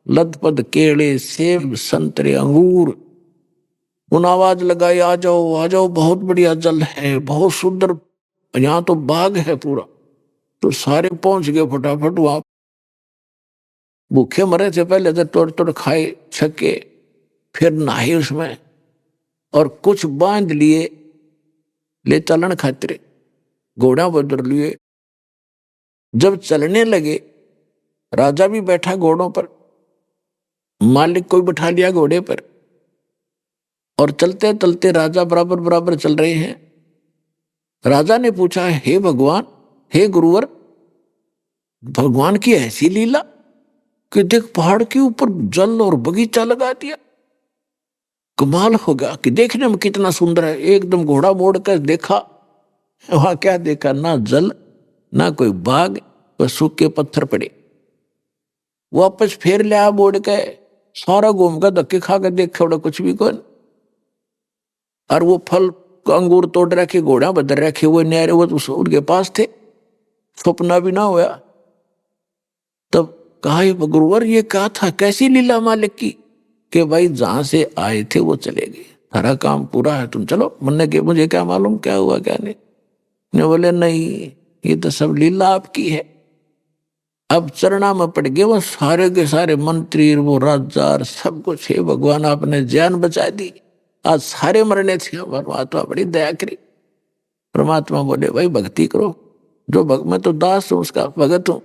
लदपद केले, सेब, संतरे, अंगूर। उन आवाज लगाई आ जाओ आ जाओ, बहुत बढ़िया जल है, बहुत सुंदर, यहाँ तो बाग है पूरा। तो सारे पहुंच गए फटाफट वहां। भूखे मरे थे पहले तो, तोड़ तोड़ खाए छके, फिर नहाए उसमें, और कुछ बांध लिए ले चलन खातिर, घोड़ा बदल लिए। जब चलने लगे, राजा भी बैठा घोड़ों पर, मालिक को भी बैठा लिया घोड़े पर, और चलते चलते राजा बराबर बराबर चल रहे हैं। राजा ने पूछा, हे भगवान, हे गुरुवर, भगवान की ऐसी लीला कि देख पहाड़ के ऊपर जल और बगीचा लगा दिया, कमाल होगा कि देखने में कितना सुंदर है। एकदम घोड़ा मोड़ कर देखा, वहां क्या देखा, ना जल ना कोई बाग, बस सूखे पत्थर पड़े। वापस फेर लिया मोड़ के, सारा घूम का धक्के खा कर देख छोड़ा कुछ भी कौन। और वो फल अंगूर तोड़ रखे, घोड़ा बदल रखे, वो न्यारे वो उनके पास थे, सपना भी ना हुआ। तब कहा गुरुवर ये क्या था, कैसी लीला मालिक की, कि भाई जहां से आए थे वो चले गए, सारा काम पूरा है, तुम चलो। मन के मुझे क्या मालूम क्या हुआ क्या नहीं। ने बोले नहीं, ये तो सब लीला आपकी है। अब चरणा में पड़ गए वो सारे के सारे मंत्री, वो राजा, सब कुछ है। भगवान आपने जान बचा दी, आज सारे मरने थे, परमात्मा बड़ी दया करी। परमात्मा बोले भाई भक्ति करो, जो मैं तो दास हूं, उसका भगत हूं,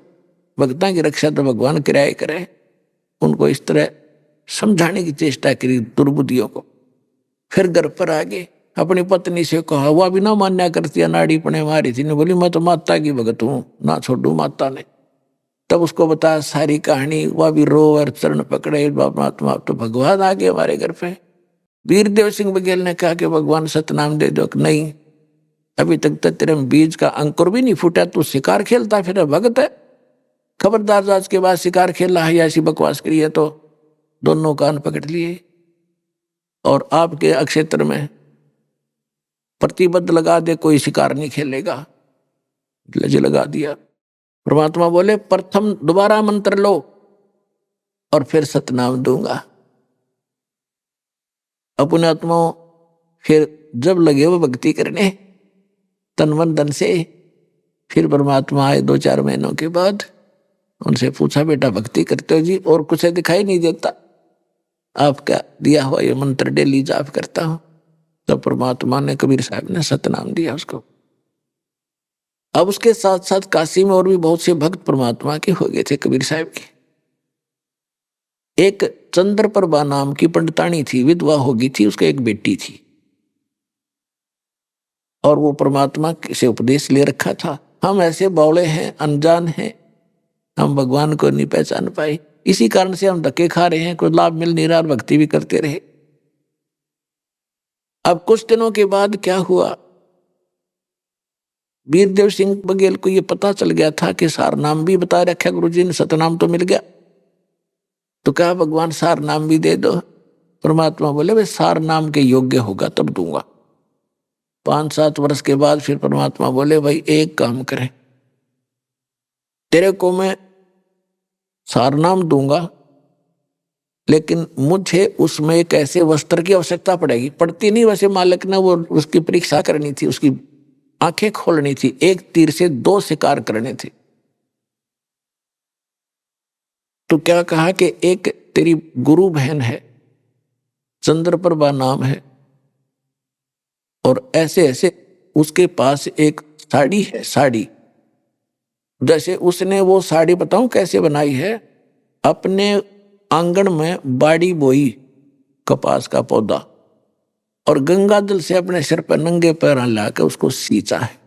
भक्ता की रक्षा तो भगवान किराए करे। उनको इस तरह समझाने की चेष्टा करी दुर्बुद्धियों को। फिर घर पर आ गए, अपनी पत्नी से कहा, वह भी ना मान्या करती, अनाड़ी पने मारी थी। ने बोली मैं तो माता की भगत हूं, ना छोड़ू माता ने। तब उसको बताया सारी कहानी, वह भी रो और चरण पकड़े, परमात्मा तो भगवान आ गए हमारे घर पे। वीरदेव सिंह बघेल ने कहा कि भगवान सतनाम दे दो। नहीं, अभी तक तो तेरे बीज का अंकुर भी नहीं फूटा, तू शिकार खेलता फिर भगत है। खबरदार, आज के बाद शिकार खेला है या ऐसी बकवास करी है तो दोनों कान पकड़ लिए, और आपके अक्षेत्र में प्रतिबद्ध लगा दे, कोई शिकार नहीं खेलेगा। लज लगा दिया। परमात्मा बोले प्रथम दोबारा मंत्र लो और फिर सतनाम दूंगा। अपने आत्माओं फिर जब लगे वो भक्ति करने तन मन धन से, फिर परमात्मा आए 2-4 महीनों के बाद। उनसे पूछा, बेटा भक्ति करते हो जी? और कुछ दिखाई नहीं देता, आपका दिया हुआ ये मंत्र डेली जाप करता हूं। तो परमात्मा ने, कबीर साहब ने सतनाम दिया उसको। अब उसके साथ साथ काशी में और भी बहुत से भक्त परमात्मा के हो गए थे कबीर साहब के। एक चंद्रप्रभा नाम की पंडितानी थी, विधवा हो गई थी, उसका एक बेटी थी और वो परमात्मा से उपदेश ले रखा था। हम ऐसे बौले हैं, अनजान हैं, हम भगवान को नहीं पहचान पाए, इसी कारण से हम धक्के खा रहे हैं, कोई लाभ मिल नहीं रहा और भक्ति भी करते रहे। अब कुछ दिनों के बाद क्या हुआ, वीरदेव सिंह बघेल को ये पता चल गया था कि सार नाम भी बता रखा गुरुजी ने, सतनाम तो मिल गया, तो कहा भगवान सार नाम भी दे दो। परमात्मा बोले भाई सार नाम के योग्य होगा तब दूंगा। 5-7 वर्ष के बाद फिर परमात्मा बोले भाई एक काम करें, तेरे को मैं सार नाम दूंगा लेकिन मुझे उसमें एक ऐसे वस्त्र की आवश्यकता पड़ेगी। पड़ती नहीं, वैसे मालिक ने वो उसकी परीक्षा करनी थी, उसकी आंखें खोलनी थी, एक तीर से 2 शिकार करने थे। तो क्या कहा कि एक तेरी गुरु बहन है, चंद्रप्रभा नाम है, और ऐसे ऐसे उसके पास एक साड़ी है, साड़ी जैसे उसने वो साड़ी बताऊं कैसे बनाई है, अपने आंगन में बाड़ी बोई कपास का पौधा और गंगा जल से अपने सिर पर नंगे पैर लाकर उसको सींचा है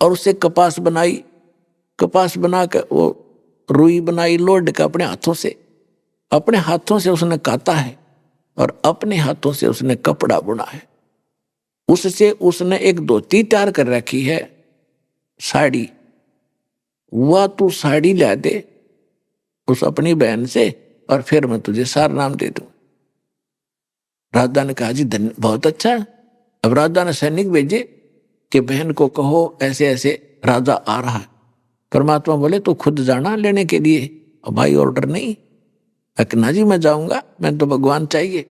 और उससे कपास बनाई। कपास बनाकर वो रुई बनाई लोड का अपने हाथों से उसने काता है और अपने हाथों से उसने कपड़ा बुना है। उससे उसने एक धोती तैयार कर रखी है, साड़ी। वह तू साड़ी ला दे उस अपनी बहन से और फिर मैं तुझे सार नाम दे दूं। राजा ने कहा जी धन्य, बहुत अच्छा। अब राजा ने सैनिक भेजे कि बहन को कहो ऐसे ऐसे राजा आ रहा है। परमात्मा बोले तो खुद जाना लेने के लिए। और भाई ऑर्डर नहीं, अकना जी मैं जाऊंगा, मैं तो भगवान चाहिए।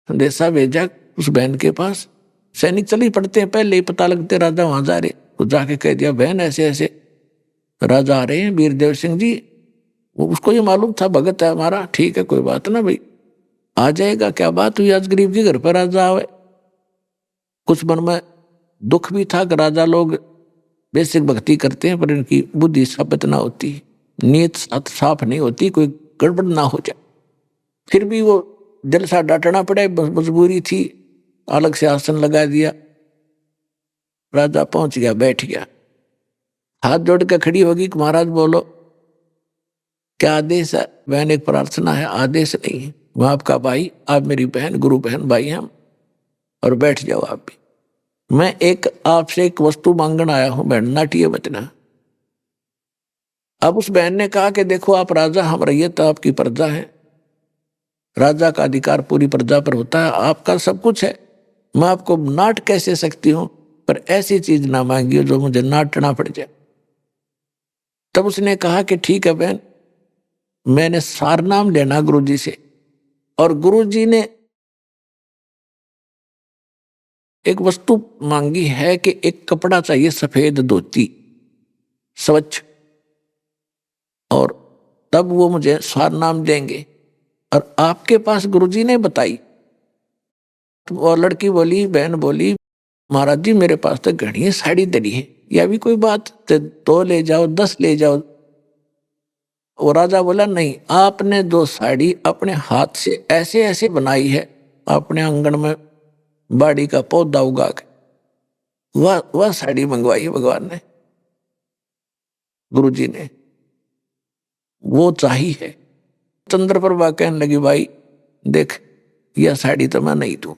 संदेशा भेजा उस बहन के पास। सैनिक चल ही पड़ते हैं, पहले ही पता लगते राजा वहां जा रहे, तो जाके कह दिया बहन ऐसे ऐसे राजा आ रहे हैं, वीरदेव सिंह जी। वो उसको ये मालूम था भगत है हमारा, ठीक है कोई बात ना भाई आ जाएगा। क्या बात हुई आज गरीब के घर पर राजा आवे। कुछ मन में दुख भी था कि राजा लोग बेसिक भक्ति करते हैं पर इनकी बुद्धि स्थापित ना होती, नीयत साफ नहीं होती, कोई गड़बड़ ना हो जाए। फिर भी वो जलसा डांटना पड़े, मजबूरी थी, अलग से आसन लगा दिया। राजा पहुंच गया, बैठ गया, हाथ जोड़ के खड़ी होगी कि महाराज बोलो क्या आदेश है। बहन एक प्रार्थना है, आदेश नहीं है। मैं आपका भाई, आप मेरी बहन, गुरु बहन भाई हम, और बैठ जाओ आप भी। मैं एक आपसे एक वस्तु मांगन आया हूं, बहन नाटिए बचना। अब उस बहन ने कहा कि देखो आप राजा, हम रैयत आपकी प्रजा है, राजा का अधिकार पूरी प्रजा पर होता है, आपका सब कुछ है, मैं आपको नाट कैसे सकती हूं, पर ऐसी चीज ना मांगियो जो मुझे नाटना पड़ जाए। तब उसने कहा कि ठीक है बहन, मैंने सार नाम लेना गुरुजी से, और गुरुजी ने एक वस्तु मांगी है कि एक कपड़ा चाहिए, सफेद धोती, स्वच्छ, और तब वो मुझे सार नाम देंगे। और आपके पास गुरुजी ने बताई। तो वो लड़की बोली, बहन बोली महाराज जी मेरे पास तो घनी साड़ी दरी है, या भी कोई बात, तो 2 ले जाओ, 10 ले जाओ। वो राजा बोला नहीं, आपने 2 साड़ी अपने हाथ से ऐसे ऐसे बनाई है, अपने आंगन में बाड़ी का पौधा उगा के वह साड़ी मंगवाई है भगवान ने, गुरुजी ने, वो चाहिए है। चंद्रप्रभा कहने लगी भाई देख यह साड़ी तो मैं नहीं दूं।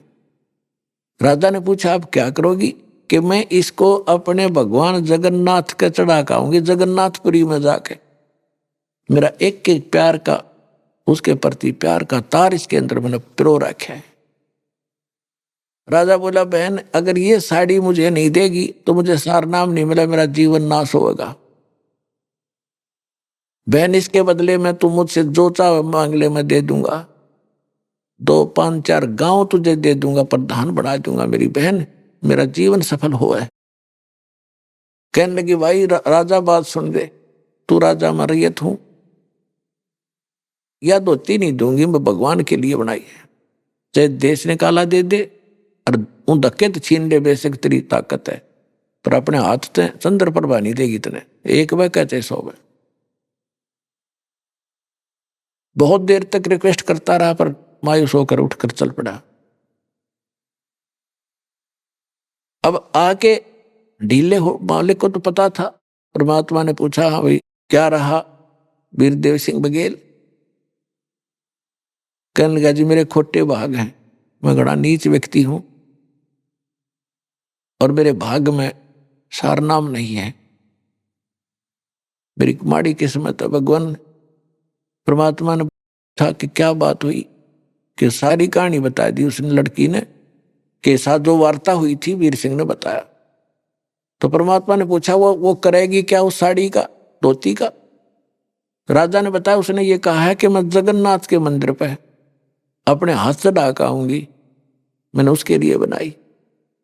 राजा ने पूछा आप क्या करोगी, कि मैं इसको अपने भगवान जगन्नाथ के चढ़ा खाऊंगी, जगन्नाथपुरी में जाके। मेरा एक एक प्यार का, उसके प्रति प्यार का तार इसके अंदर मैंने पिरो रखा है। राजा बोला बहन अगर ये साड़ी मुझे नहीं देगी तो मुझे सार नाम नहीं मिला, मेरा जीवन नाश होगा। बहन इसके बदले में तू मुझसे जो चाहे मांग ले, मैं दे दूंगा, 2, 5, 4 गांव तुझे दे दूंगा, प्रधान बना दूंगा मेरी बहन, मेरा जीवन सफल हुआ है। कहने लगी भाई राजा बात सुन दे, तू राजा मैं रैयत हूं, या धोती नहीं दूंगी, मैं भगवान के लिए बनाई है, चाहे देश निकाला दे दे और उन धक्के तो छीन ले, बेशक तेरी ताकत है, पर अपने हाथ से चंद्र प्रभा नहीं देगी इतने, एक वे कहते 100 वे। बहुत देर तक रिक्वेस्ट करता रहा पर मायूस होकर उठकर चल पड़ा। अब आके ढीले हो, मालिक को तो पता था। परमात्मा ने पूछा, हाँ भाई क्या रहा वीरदेव सिंह बघेल? कहने लगा, जी मेरे खोटे भाग हैं, मैं बड़ा नीच व्यक्ति हूं और मेरे भाग में सारनाम नहीं है, मेरी माड़ी किस्मत है। भगवान परमात्मा ने पूछा कि क्या बात हुई, कि सारी कहानी बता दी उसने, लड़की ने, के साथ जो वार्ता हुई थी वीर सिंह ने बताया। तो परमात्मा ने पूछा, वो करेगी क्या उस साड़ी का, धोती का? राजा ने बताया, उसने ये कहा है कि मैं जगन्नाथ के मंदिर पे अपने हाथ से ढाका आऊंगी, मैंने उसके लिए बनाई,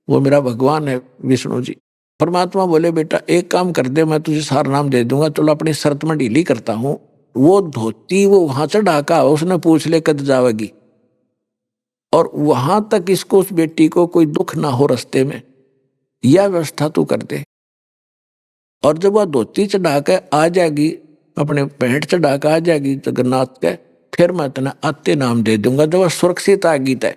वो मेरा भगवान है विष्णु जी। परमात्मा बोले, बेटा एक काम कर दे, मैं तुझे सारनाम दे दूंगा, चलो अपनी शर्त में ढीली करता हूं, वो धोती वो वहां से ढाका उसने पूछ ले कद जावेगी, और वहां तक इसको उस बेटी को कोई दुख ना हो रास्ते में, यह व्यवस्था तू कर दे। और जब वह धोती चढ़ा के आ जाएगी, अपने पैंट चढ़ा के आ जाएगी जगन्नाथ के, फिर मैं तेना आते नाम दे दूंगा। जब वह सुरक्षित आ गई तय,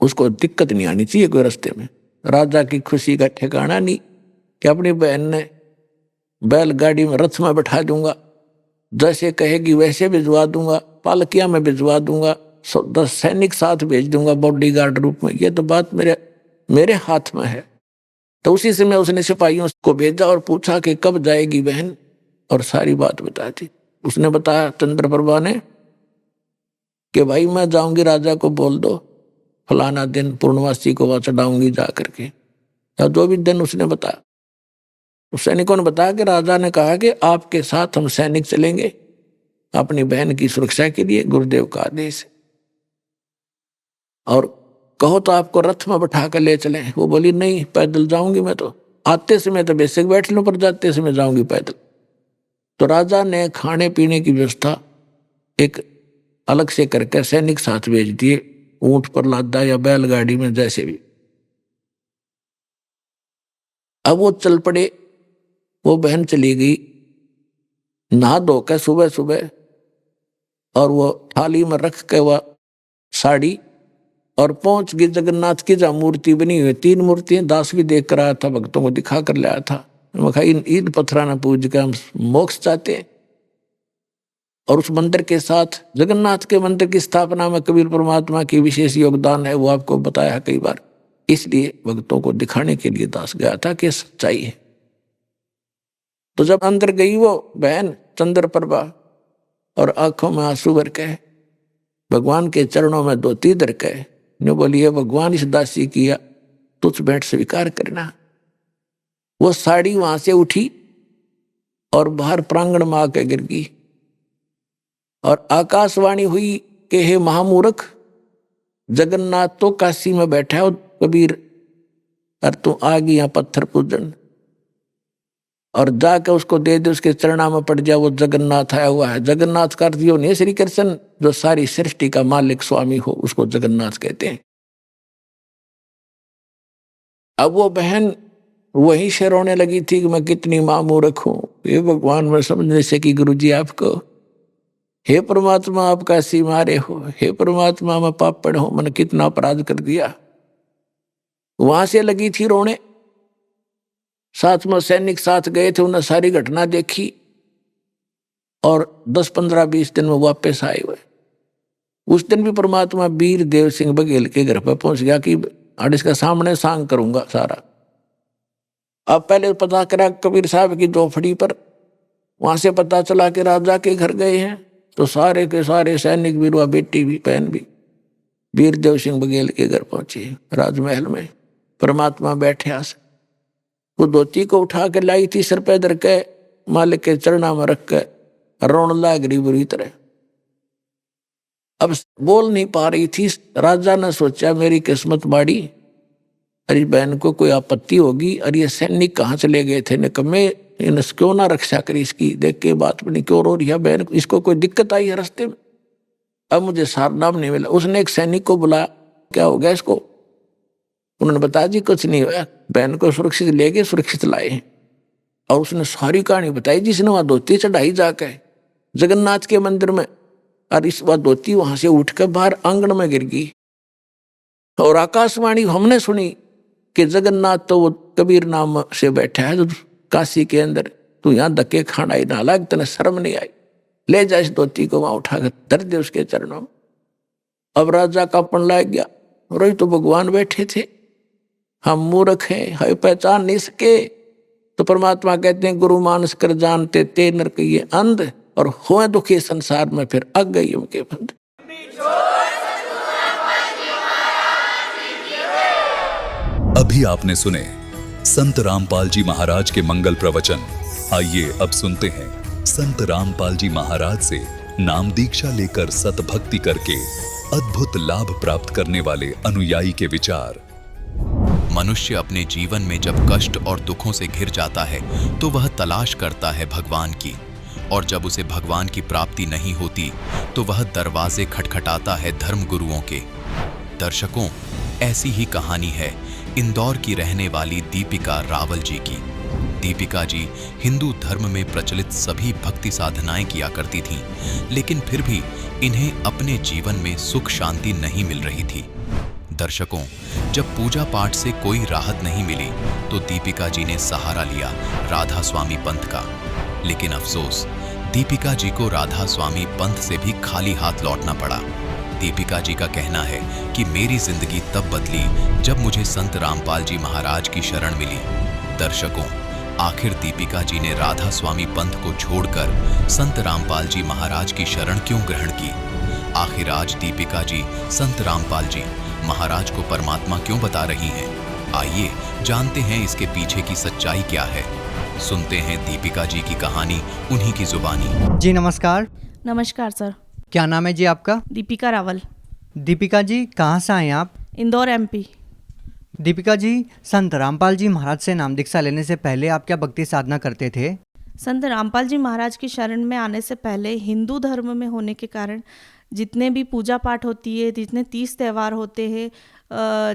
उसको दिक्कत नहीं आनी चाहिए कोई रास्ते में। राजा की खुशी का ठिकाना नहीं कि अपनी बहन ने बैलगाड़ी में रथ में बैठा दूंगा, जैसे कहेगी वैसे भिजवा दूंगा, पालकिया में भिजवा दूंगा, 10 सैनिक साथ भेज दूंगा बॉडीगार्ड रूप में, ये तो बात मेरे हाथ में है। तो उसी समय उसने सिपाहियों को भेजा और पूछा कि कब जाएगी बहन, और सारी बात बता दी। उसने बताया चंद्रप्रभा ने कि भाई मैं जाऊंगी, राजा को बोल दो फलाना दिन पूर्णवासी को वहां चढ़ाऊंगी जा करके, या जो भी दिन उसने बताया। उस सैनिकों ने बताया कि राजा ने कहा कि आपके साथ हम सैनिक चलेंगे अपनी बहन की सुरक्षा के लिए, गुरुदेव का आदेश है, और कहो तो आपको रथ में बैठा कर ले चलें। वो बोली नहीं, पैदल जाऊंगी मैं, तो आते समय तो बेसिक बैठ लूं, पर जाते समय जाऊंगी पैदल। तो राजा ने खाने पीने की व्यवस्था एक अलग से करके सैनिक साथ भेज दिए, ऊंट पर लादा या बैलगाड़ी में, जैसे भी। अब वो चल पड़े, वो बहन चली गई नहा धोकर सुबह सुबह, और वो थाली में रख के वह साड़ी, और पहुंच गई जगन्नाथ की जहाँ मूर्ति बनी हुई, 3 मूर्तियां दास भी देख कर आया था, भक्तों को दिखा कर लाया था। मैं कहा इन पत्थरा न पूज के हम मोक्ष चाहते हैं। और उस मंदिर के साथ जगन्नाथ के मंदिर की स्थापना में कबीर परमात्मा की विशेष योगदान है, वो आपको बताया है कई बार, इसलिए भक्तों को दिखाने के लिए दास गया था कि सच्चाई है। तो जब अंदर गई वो बहन चंद्रप्रभा, और आंखों में आंसू भर के भगवान के चरणों में धोती धर के ने बोली, है भगवान इस दासी किया तुझ बैठ स्वीकार करना। वो साड़ी वहां से उठी और बाहर प्रांगण में आके गिर गई, और आकाशवाणी हुई कि हे महामूर्ख, जगन्नाथ तो काशी में बैठा है कबीर, और तू आ गई यहाँ पत्थर पूजन, और जाके उसको दे दे, उसके चरणा में पड़ जा, वो जगन्नाथ आया हुआ है। जगन्नाथ का अर्थ नहीं श्री कृष्ण जो सारी सृष्टि का मालिक स्वामी हो, उसको जगन्नाथ कहते हैं। अब वो बहन वहीं से रोने लगी थी कि मैं कितनी मामूर्ख हूं, ये भगवान में समझने से कि गुरु जी आपको, हे परमात्मा आप कैसी मारे हो, हे परमात्मा मैं पापड़ हूं, मैंने कितना अपराध कर दिया। वहां से लगी थी रोने। साथ में सैनिक साथ गए थे, उन्हें सारी घटना देखी, और 10, 15, 20 दिन में वापस आए हुए। उस दिन भी परमात्मा वीरदेव सिंह बघेल के घर पर पहुंच गया कि आज इसका सामने सांग करूंगा सारा। अब पहले पता करा कबीर साहब की झोपड़ी पर, वहां से पता चला कि राजा के घर गए हैं, तो सारे के सारे सैनिक भी, बेटी भी, बहन भी वीरदेव सिंह बघेल के घर पहुंचे राजमहल में। परमात्मा बैठे आस, वो धोती को उठा के लाई थी सिर पे धर के, मालिक के चरणा में रख के रोन लाग रही बुरी तरह। अब बोल नहीं पा रही थी। राजा ने सोचा मेरी किस्मत माड़ी, अरे बहन को कोई आपत्ति होगी, और ये सैनिक कहाँ चले गए थे निकम्मे, इन क्यों ना रक्षा करी इसकी, देख के बात बनी क्यों रो रही है बहन, इसको कोई दिक्कत आई है रास्ते में। अब मुझे सारनाम नहीं मिला। उसने एक सैनिक को बुलाया, क्या हो गया इसको? उन्होंने बताया जी कुछ नहीं हुआ, बहन को सुरक्षित ले गए, सुरक्षित लाए। और उसने सारी कहानी बताई जिसने वहां धोती चढ़ाई जाके जगन्नाथ के मंदिर में, और इस बार धोती वहां से उठकर बाहर आंगन में गिर गई। और आकाशवाणी हमने सुनी कि जगन्नाथ तो वो कबीर नाम से बैठा है जो काशी के अंदर, तू यहाँ धक्के खाना ही ना लग, तने शर्म नहीं आई, ले जा इस धोती को वहां उठाकर धर दे उसके चरणों में। अब राजा कांपन लग गया, रोई तो भगवान बैठे थे, हम मूर्ख हैं, है पहचान नहीं सके। तो परमात्मा कहते हैं गुरु मानस कर जानते ते नरक ये अंध, और हुए दुखी संसार में फिर अग गई उनके बंद। अभी आपने सुने संत रामपाल जी महाराज के मंगल प्रवचन। आइए अब सुनते हैं संत रामपाल जी महाराज से नाम दीक्षा लेकर सतभक्ति करके अद्भुत लाभ प्राप्त करने वाले अनुयायी के विचार। मनुष्य अपने जीवन में जब कष्ट और दुखों से घिर जाता है तो वह तलाश करता है भगवान की, और जब उसे भगवान की प्राप्ति नहीं होती तो वह दरवाजे खटखटाता है धर्म गुरुओं के। दर्शकों, ऐसी ही कहानी है इंदौर की रहने वाली दीपिका रावल जी की। दीपिका जी हिंदू धर्म में प्रचलित सभी भक्ति साधनाएं किया करती थीं, लेकिन फिर भी इन्हें अपने जीवन में सुख शांति नहीं मिल रही थी। दर्शकों, जब पूजा पाठ से कोई राहत नहीं मिली तो दीपिका जी ने सहारा लिया राधा स्वामी पंथ का। लेकिन अफसोस, दीपिका जी को राधा स्वामी पंथ से भी खाली हाथ लौटना पड़ा। दीपिका जी का कहना है कि मेरी जिंदगी तब बदली जब मुझे संत रामपाल जी महाराज की शरण मिली। दर्शकों, आखिर दीपिका जी ने राधा स्वामी पंथ को छोड़कर संत रामपाल जी महाराज की शरण क्यों ग्रहण की? आखिर आज दीपिका जी संत रामपाल जी महाराज को परमात्मा क्यों बता रही हैं? आइए जानते हैं इसके पीछे की सच्चाई क्या है। सुनते हैं दीपिका जी की कहानी उन्हीं की जुबानी। जी नमस्कार। नमस्कार सर। क्या नाम है जी आपका? दीपिका रावल। दीपिका जी कहाँ से आए आप? इंदौर एमपी। दीपिका जी, संत रामपाल जी महाराज से नाम दीक्षा लेने से पहले आप क्या भक्ति साधना करते थे? संत रामपाल जी महाराज की शरण में आने से पहले हिंदू धर्म में होने के कारण जितने भी पूजा पाठ होती है, जितने 30 त्यौहार होते हैं,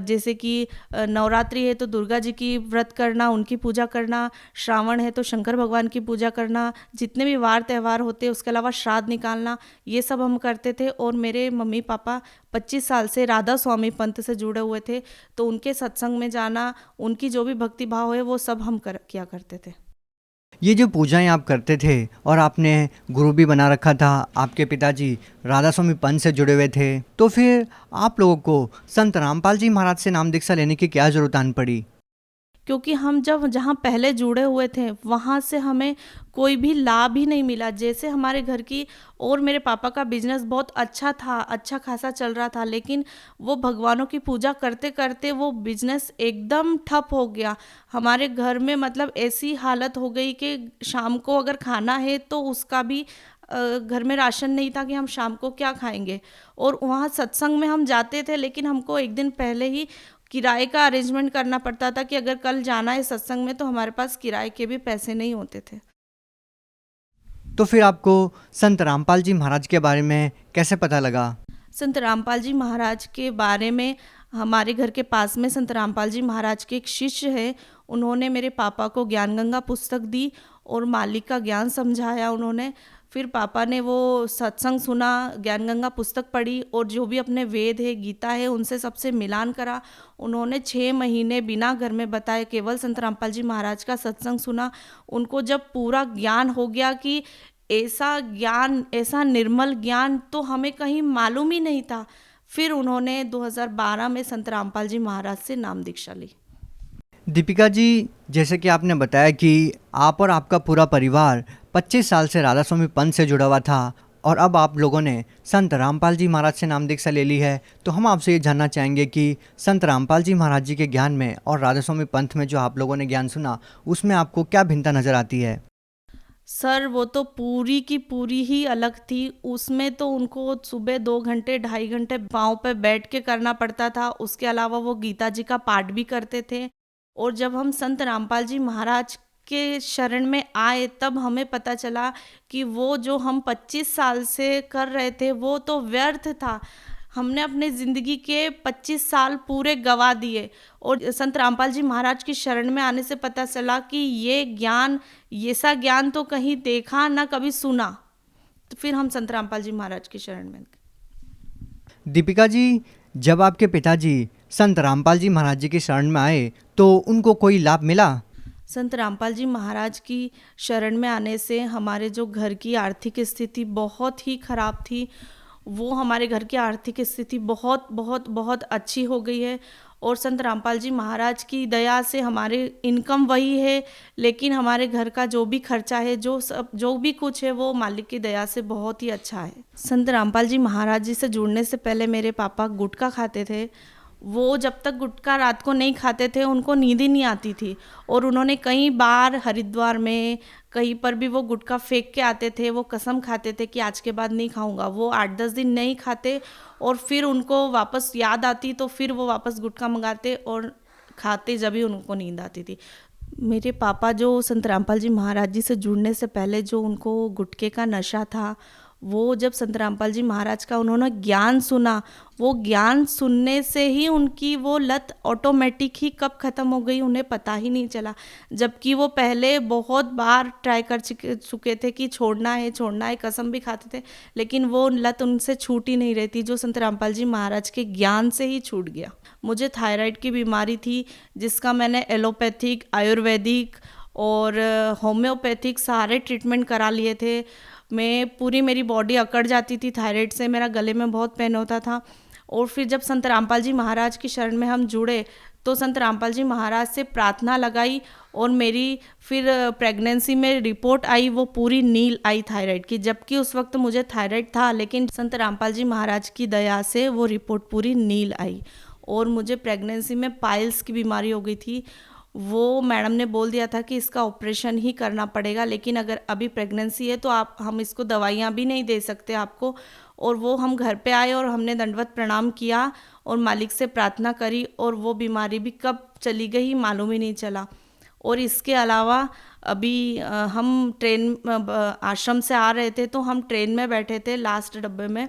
जैसे कि नवरात्रि है तो दुर्गा जी की व्रत करना, उनकी पूजा करना, श्रावण है तो शंकर भगवान की पूजा करना, जितने भी वार त्यौहार होते हैं उसके अलावा श्राद्ध निकालना, ये सब हम करते थे। और मेरे मम्मी पापा 25 साल से राधा स्वामी पंथ से जुड़े हुए थे, तो उनके सत्संग में जाना, उनकी जो भी भक्ति भाव है वो सब हम किया करते थे। ये जो पूजाएं आप करते थे और आपने गुरु भी बना रखा था, आपके पिताजी राधा स्वामी पंथ से जुड़े हुए थे, तो फिर आप लोगों को संत रामपाल जी महाराज से नाम दीक्षा लेने की क्या जरूरत आन पड़ी? क्योंकि हम जहाँ पहले जुड़े हुए थे वहाँ से हमें कोई भी लाभ ही नहीं मिला। जैसे हमारे घर की और मेरे पापा का बिजनेस बहुत अच्छा था, अच्छा खासा चल रहा था, लेकिन वो भगवानों की पूजा करते करते वो बिजनेस एकदम ठप हो गया। हमारे घर में मतलब ऐसी हालत हो गई कि शाम को अगर खाना है तो उसका भी घर में राशन नहीं था कि हम शाम को क्या खाएंगे। और वहाँ सत्संग में हम जाते थे, लेकिन हमको एक दिन पहले ही किराए का अरेंजमेंट करना पड़ता था कि अगर कल जाना है सत्संग में तो हमारे पास किराए के भी पैसे नहीं होते थे। तो फिर आपको संत रामपाल जी महाराज के बारे में कैसे पता लगा? संत रामपाल जी महाराज के बारे में हमारे घर के पास में संत रामपाल जी महाराज के एक शिष्य है, उन्होंने मेरे पापा को ज्ञान गंगा पुस्तक दी और मालिक का ज्ञान समझाया उन्होंने। फिर पापा ने वो सत्संग सुना, ज्ञान गंगा पुस्तक पढ़ी और जो भी अपने वेद है, गीता है, उनसे सबसे मिलान करा। उन्होंने 6 महीने बिना घर में बताए केवल संत रामपाल जी महाराज का सत्संग सुना। उनको जब पूरा ज्ञान हो गया कि ऐसा ज्ञान, ऐसा निर्मल ज्ञान तो हमें कहीं मालूम ही नहीं था, फिर उन्होंने 2012 में संत रामपाल जी महाराज से नाम दीक्षा ली। दीपिका जी, जैसे कि आपने बताया कि आप और आपका पूरा परिवार 25 साल से राधा स्वामी पंथ से जुड़ा हुआ था और अब आप लोगों ने संत रामपाल जी महाराज से नाम दीक्षा ले ली है, तो हम आपसे ये जानना चाहेंगे कि संत रामपाल जी महाराज जी के ज्ञान में और राधा स्वामी पंथ में जो आप लोगों ने ज्ञान सुना, उसमें आपको क्या भिन्नता नज़र आती है? सर, वो तो पूरी की पूरी ही अलग थी। उसमें तो उनको सुबह 2 घंटे 2.5 घंटे पाँव पे बैठ के करना पड़ता था। उसके अलावा वो गीता जी का पाठ भी करते थे। और जब हम संत रामपाल जी महाराज के शरण में आए तब हमें पता चला कि वो जो हम 25 साल से कर रहे थे वो तो व्यर्थ था। हमने अपने ज़िंदगी के 25 साल पूरे गवा दिए और संत रामपाल जी महाराज की शरण में आने से पता चला कि ये ज्ञान, ये सा ज्ञान तो कहीं देखा ना कभी सुना। तो फिर हम संत रामपाल जी महाराज की शरण में गए। दीपिका जी, जब आपके पिताजी संत रामपाल जी महाराज जी की शरण में आए तो उनको कोई लाभ मिला? संत रामपाल जी महाराज की शरण में आने से हमारे जो घर की आर्थिक स्थिति बहुत ही ख़राब थी, वो हमारे घर की आर्थिक स्थिति बहुत बहुत बहुत अच्छी हो गई है। और संत रामपाल जी महाराज की दया से हमारे इनकम वही है, लेकिन हमारे घर का जो भी खर्चा है, जो भी कुछ है, वो मालिक की दया से बहुत ही अच्छा है। संत रामपाल जी महाराज जी से जुड़ने से पहले मेरे पापा गुटखा खाते थे। वो जब तक गुटखा रात को नहीं खाते थे उनको नींद ही नहीं आती थी, और उन्होंने कई बार हरिद्वार में कहीं पर भी वो गुटखा फेंक के आते थे। वो कसम खाते थे कि आज के बाद नहीं खाऊंगा। वो 8-10 दिन नहीं खाते और फिर उनको वापस याद आती तो फिर वो वापस गुटखा मंगाते और खाते, जब भी उनको नींद आती थी। मेरे पापा जो संत रामपाल जी महाराज जी से जुड़ने से पहले जो उनको गुटखे का नशा था, वो जब संत रामपाल जी महाराज का उन्होंने ज्ञान सुना, वो ज्ञान सुनने से ही उनकी वो लत ऑटोमेटिक ही कब ख़त्म हो गई उन्हें पता ही नहीं चला। जबकि वो पहले बहुत बार ट्राई कर चुके थे कि छोड़ना है, कसम भी खाते थे, लेकिन वो लत उनसे छूट ही नहीं रही थी, जो संत रामपाल जी महाराज के ज्ञान से ही छूट गया। मुझे थायराइड की बीमारी थी, जिसका मैंने एलोपैथिक, आयुर्वेदिक और होम्योपैथिक सारे ट्रीटमेंट करा लिए थे। मेरी बॉडी अकड़ जाती थी थायराइड से, मेरा गले में बहुत पेन होता था। और फिर जब संत रामपाल जी महाराज की शरण में हम जुड़े तो संत रामपाल जी महाराज से प्रार्थना लगाई और मेरी फिर प्रेगनेंसी में रिपोर्ट आई, वो पूरी नील आई थायराइड की। जबकि उस वक्त मुझे थायराइड था, लेकिन संत रामपाल जी महाराज की दया से वो रिपोर्ट पूरी नील आई। और मुझे प्रेगनेंसी में पाइल्स की बीमारी हो गई थी। वो मैडम ने बोल दिया था कि इसका ऑपरेशन ही करना पड़ेगा, लेकिन अगर अभी प्रेगनेंसी है तो हम इसको दवाइयाँ भी नहीं दे सकते आपको। और वो हम घर पे आए और हमने दंडवत प्रणाम किया और मालिक से प्रार्थना करी, और वो बीमारी भी कब चली गई मालूम ही नहीं चला। और इसके अलावा अभी हम आश्रम से आ रहे थे तो हम ट्रेन में बैठे थे, लास्ट डब्बे में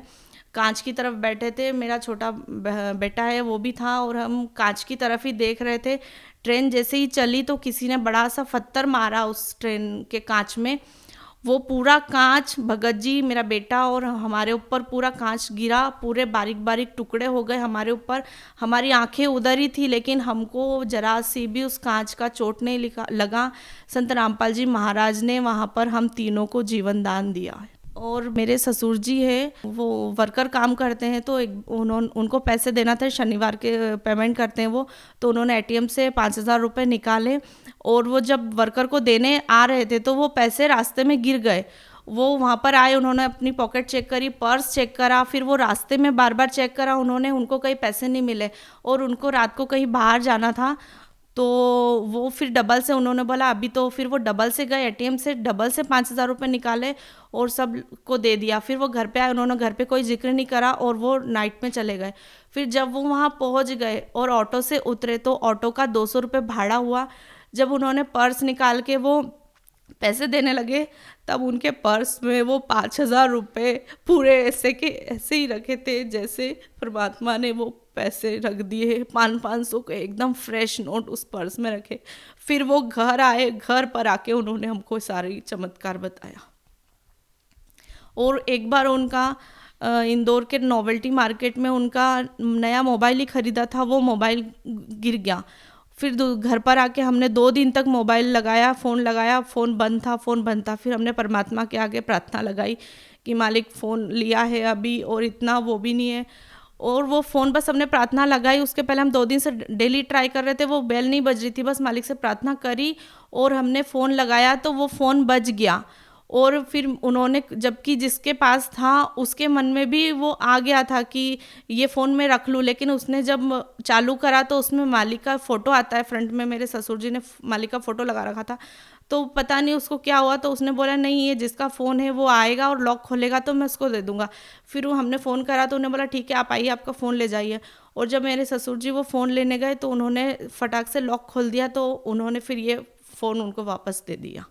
कांच की तरफ बैठे थे। मेरा छोटा बेटा है वो भी था, और हम कांच की तरफ ही देख रहे थे। ट्रेन जैसे ही चली तो किसी ने बड़ा सा पत्थर मारा उस ट्रेन के कांच में। वो पूरा कांच, भगत जी, मेरा बेटा और हमारे ऊपर पूरा कांच गिरा, पूरे बारीक बारीक टुकड़े हो गए हमारे ऊपर। हमारी आंखें उधर ही थी, लेकिन हमको जरा सी भी उस कांच का चोट नहीं लगा। संत रामपाल जी महाराज ने वहाँ पर हम तीनों को जीवन दान दिया है। और मेरे ससुर जी है, वो वर्कर काम करते हैं, तो उनको पैसे देना था, शनिवार के पेमेंट करते हैं वो। तो उन्होंने एटीएम से 5,000 रुपये निकाले, और वो जब वर्कर को देने आ रहे थे तो वो पैसे रास्ते में गिर गए। वो वहाँ पर आए, उन्होंने अपनी पॉकेट चेक करी, पर्स चेक करा, फिर वो रास्ते में बार बार चेक करा उनको कहीं पैसे नहीं मिले। और उनको रात को कहीं बाहर जाना था, तो वो फिर डबल से उन्होंने बोला अभी, तो फिर वो डबल से गए, एटीएम से डबल से 5,000 रुपये निकाले और सब को दे दिया। फिर वो घर पे आए, उन्होंने घर पे कोई जिक्र नहीं करा और वो नाइट में चले गए। फिर जब वो वहाँ पहुँच गए और ऑटो से उतरे तो ऑटो का 200 रुपये भाड़ा हुआ। जब उन्होंने पर्स निकाल के वो पैसे देने लगे, तब उनके पर्स में वो 5,000 रुपये पूरे ऐसे के ऐसे ही रखे थे, जैसे परमात्मा ने वो पैसे रख दिए। 500 के एकदम फ्रेश नोट उस पर्स में रखे। फिर वो घर आए, घर पर आके उन्होंने हमको सारी चमत्कार बताया। और एक बार उनका इंदौर के नोवेल्टी मार्केट में उनका नया मोबाइल ही खरीदा था, वो मोबाइल गिर गया। फिर घर पर आके हमने 2 दिन तक मोबाइल लगाया, फ़ोन बंद था। फिर हमने परमात्मा के आगे प्रार्थना लगाई कि मालिक फ़ोन लिया है अभी और इतना वो भी नहीं है। और वो फ़ोन बस हमने प्रार्थना लगाई। उसके पहले हम 2 दिन से डेली ट्राई कर रहे थे, वो बेल नहीं बज रही थी। बस मालिक से प्रार्थना करी और हमने फ़ोन लगाया तो वो फ़ोन बज गया। और फिर उन्होंने, जबकि जिसके पास था उसके मन में भी वो आ गया था कि ये फ़ोन मैं रख लूँ, लेकिन उसने जब चालू करा तो उसमें मालिक का फ़ोटो आता है फ्रंट में। मेरे ससुर जी ने मालिक का फ़ोटो लगा रखा था, तो पता नहीं उसको क्या हुआ। तो उसने बोला नहीं, ये जिसका फ़ोन है वो आएगा और लॉक खोलेगा तो मैं उसको दे दूँगा। फिर वो हमने फ़ोन करा तो उन्होंने बोला ठीक है आप आइए, आपका फ़ोन ले जाइए। और जब मेरे ससुर जी वो फ़ोन लेने गए तो उन्होंने फटाक से लॉक खोल दिया, तो उन्होंने फिर ये फ़ोन उनको वापस दे दिया।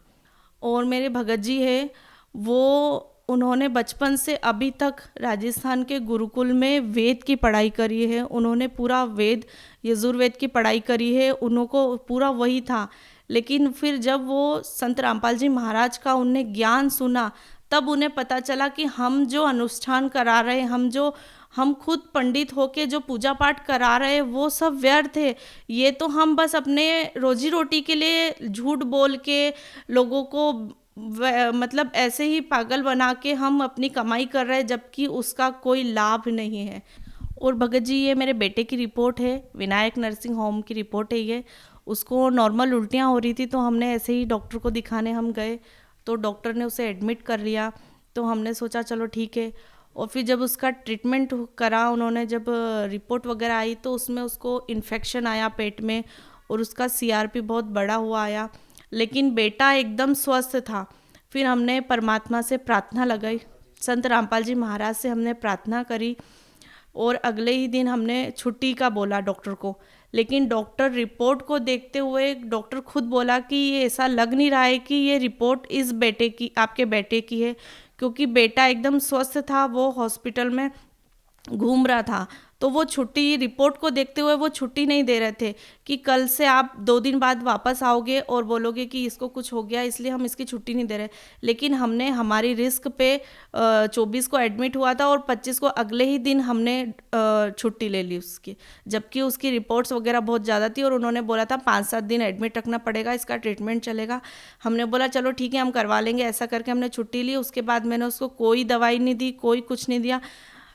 और मेरे भगत जी है, वो उन्होंने बचपन से अभी तक राजस्थान के गुरुकुल में वेद की पढ़ाई करी है। उन्होंने पूरा वेद, यजुर्वेद की पढ़ाई करी है, उनको पूरा वही था। लेकिन फिर जब वो संत रामपाल जी महाराज का उनने ज्ञान सुना, तब उन्हें पता चला कि हम जो अनुष्ठान करा रहे, हम खुद पंडित होके जो पूजा पाठ करा रहे, वो सब व्यर्थ है। ये तो हम बस अपने रोजी रोटी के लिए झूठ बोल के लोगों को मतलब ऐसे ही पागल बना के हम अपनी कमाई कर रहे हैं, जबकि उसका कोई लाभ नहीं है। और भगत जी, ये मेरे बेटे की रिपोर्ट है, विनायक नर्सिंग होम की रिपोर्ट है ये। उसको नॉर्मल उल्टियाँ हो रही थी, तो हमने ऐसे ही डॉक्टर को दिखाने हम गए, तो डॉक्टर ने उसे एडमिट कर लिया। तो हमने सोचा चलो ठीक है। और फिर जब उसका ट्रीटमेंट करा उन्होंने, जब रिपोर्ट वगैरह आई, तो उसमें उसको इन्फेक्शन आया पेट में और उसका CRP बहुत बड़ा हुआ आया। लेकिन बेटा एकदम स्वस्थ था। फिर हमने परमात्मा से प्रार्थना लगाई, संत रामपाल जी महाराज से हमने प्रार्थना करी, और अगले ही दिन हमने छुट्टी का बोला डॉक्टर को। लेकिन डॉक्टर रिपोर्ट को देखते हुए डॉक्टर खुद बोला कि ये ऐसा लग नहीं रहा है कि ये रिपोर्ट इस बेटे की, आपके बेटे की है, क्योंकि बेटा एकदम स्वस्थ था, वो हॉस्पिटल में घूम रहा था। तो वो छुट्टी, रिपोर्ट को देखते हुए वो छुट्टी नहीं दे रहे थे कि कल से आप 2 दिन बाद वापस आओगे और बोलोगे कि इसको कुछ हो गया, इसलिए हम इसकी छुट्टी नहीं दे रहे। लेकिन हमने हमारी रिस्क पे 24 को एडमिट हुआ था और 25 को अगले ही दिन हमने छुट्टी ले ली उसकी, जबकि उसकी रिपोर्ट्स वगैरह बहुत ज़्यादा थी और उन्होंने बोला था 5-7 दिन एडमिट रखना पड़ेगा, इसका ट्रीटमेंट चलेगा। हमने बोला चलो ठीक है, हम करवा लेंगे। ऐसा करके हमने छुट्टी ली। उसके बाद मैंने उसको कोई दवाई नहीं दी, कोई कुछ नहीं दिया।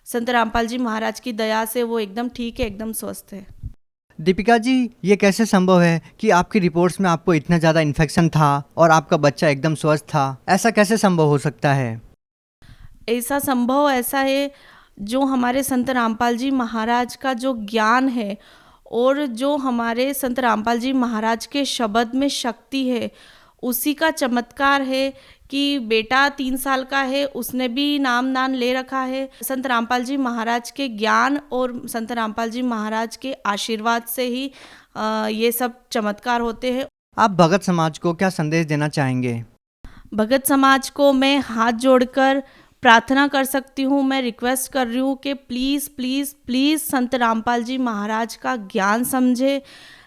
संत रामपाल जी महाराज की दया से वो एकदम ठीक है, एकदम स्वस्थ है। दीपिका जी, ये कैसे संभव है कि आपकी रिपोर्ट्स में आपको इतना ज़्यादा इन्फेक्शन था और आपका बच्चा एकदम स्वस्थ था? ऐसा कैसे संभव हो सकता है? ऐसा संभव ऐसा है, जो हमारे संत रामपाल जी महाराज का जो ज्ञान है और जो हमारे संत रामपाल जी महाराज के शब्द में शक्ति है, उसी का चमत्कार है कि बेटा 3 साल का है, उसने भी नाम दान ले रखा है। संत रामपाल जी महाराज के ज्ञान और संत रामपाल जी महाराज के आशीर्वाद से ही ये सब चमत्कार होते हैं। आप भगत समाज को क्या संदेश देना चाहेंगे? भगत समाज को मैं हाथ जोड़कर प्रार्थना कर सकती हूँ, मैं रिक्वेस्ट कर रही हूँ कि प्लीज़ प्लीज़ प्लीज़ संत रामपाल जी महाराज का ज्ञान समझे।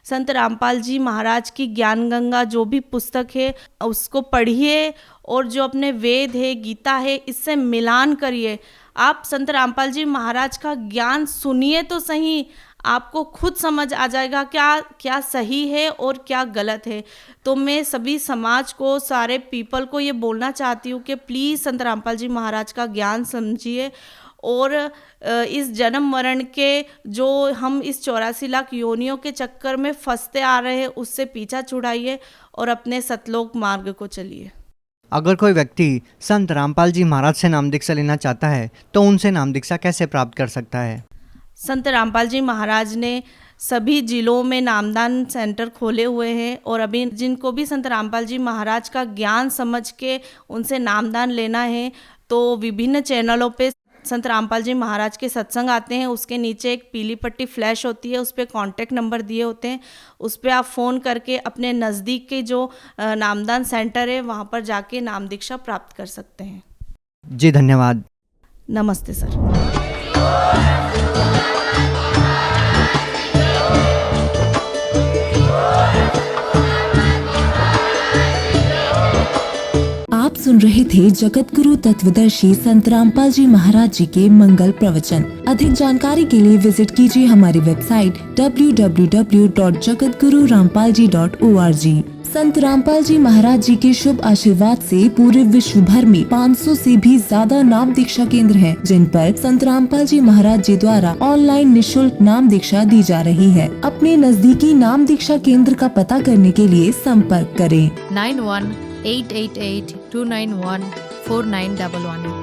संत रामपाल जी महाराज की ज्ञान गंगा जो भी पुस्तक है उसको पढ़िए, और जो अपने वेद है, गीता है, इससे मिलान करिए। आप संत रामपाल जी महाराज का ज्ञान सुनिए तो सही, आपको खुद समझ आ जाएगा क्या सही है और क्या गलत है। तो मैं सभी समाज को, सारे पीपल को ये बोलना चाहती हूँ कि प्लीज़ संत रामपाल जी महाराज का ज्ञान समझिए, और इस जन्म मरण के जो हम इस 84 लाख योनियों के चक्कर में फंसते आ रहे हैं, उससे पीछा छुड़ाइए और अपने सतलोक मार्ग को चलिए। अगर कोई व्यक्ति संत रामपाल जी महाराज से नाम दीक्षा लेना चाहता है तो उनसे नाम दीक्षा कैसे प्राप्त कर सकता है? संत रामपाल जी महाराज ने सभी जिलों में नामदान सेंटर खोले हुए हैं, और अभी जिनको भी संत रामपाल जी महाराज का ज्ञान समझ के उनसे नामदान लेना है, तो विभिन्न चैनलों पे संत रामपाल जी महाराज के सत्संग आते हैं। उसके नीचे एक पीली पट्टी फ्लैश होती है, उस पर कॉन्टैक्ट नंबर दिए होते हैं, उस पर आप फ़ोन करके अपने नज़दीक के जो नामदान सेंटर है वहाँ पर जाके नाम दीक्षा प्राप्त कर सकते हैं। जी धन्यवाद। नमस्ते सर। आप सुन रहे थे जगत गुरु तत्वदर्शी संत रामपाल जी महाराज जी के मंगल प्रवचन। अधिक जानकारी के लिए विजिट कीजिए हमारी वेबसाइट www.jagatgururampalji.org। संत रामपाल जी महाराज जी के शुभ आशीर्वाद से पूरे विश्व भर में 500 से भी ज्यादा नाम दीक्षा केंद्र हैं, जिन पर संत रामपाल जी महाराज जी द्वारा ऑनलाइन निःशुल्क नाम दीक्षा दी जा रही है। अपने नजदीकी नाम दीक्षा केंद्र का पता करने के लिए संपर्क करें 91-888-291-4911।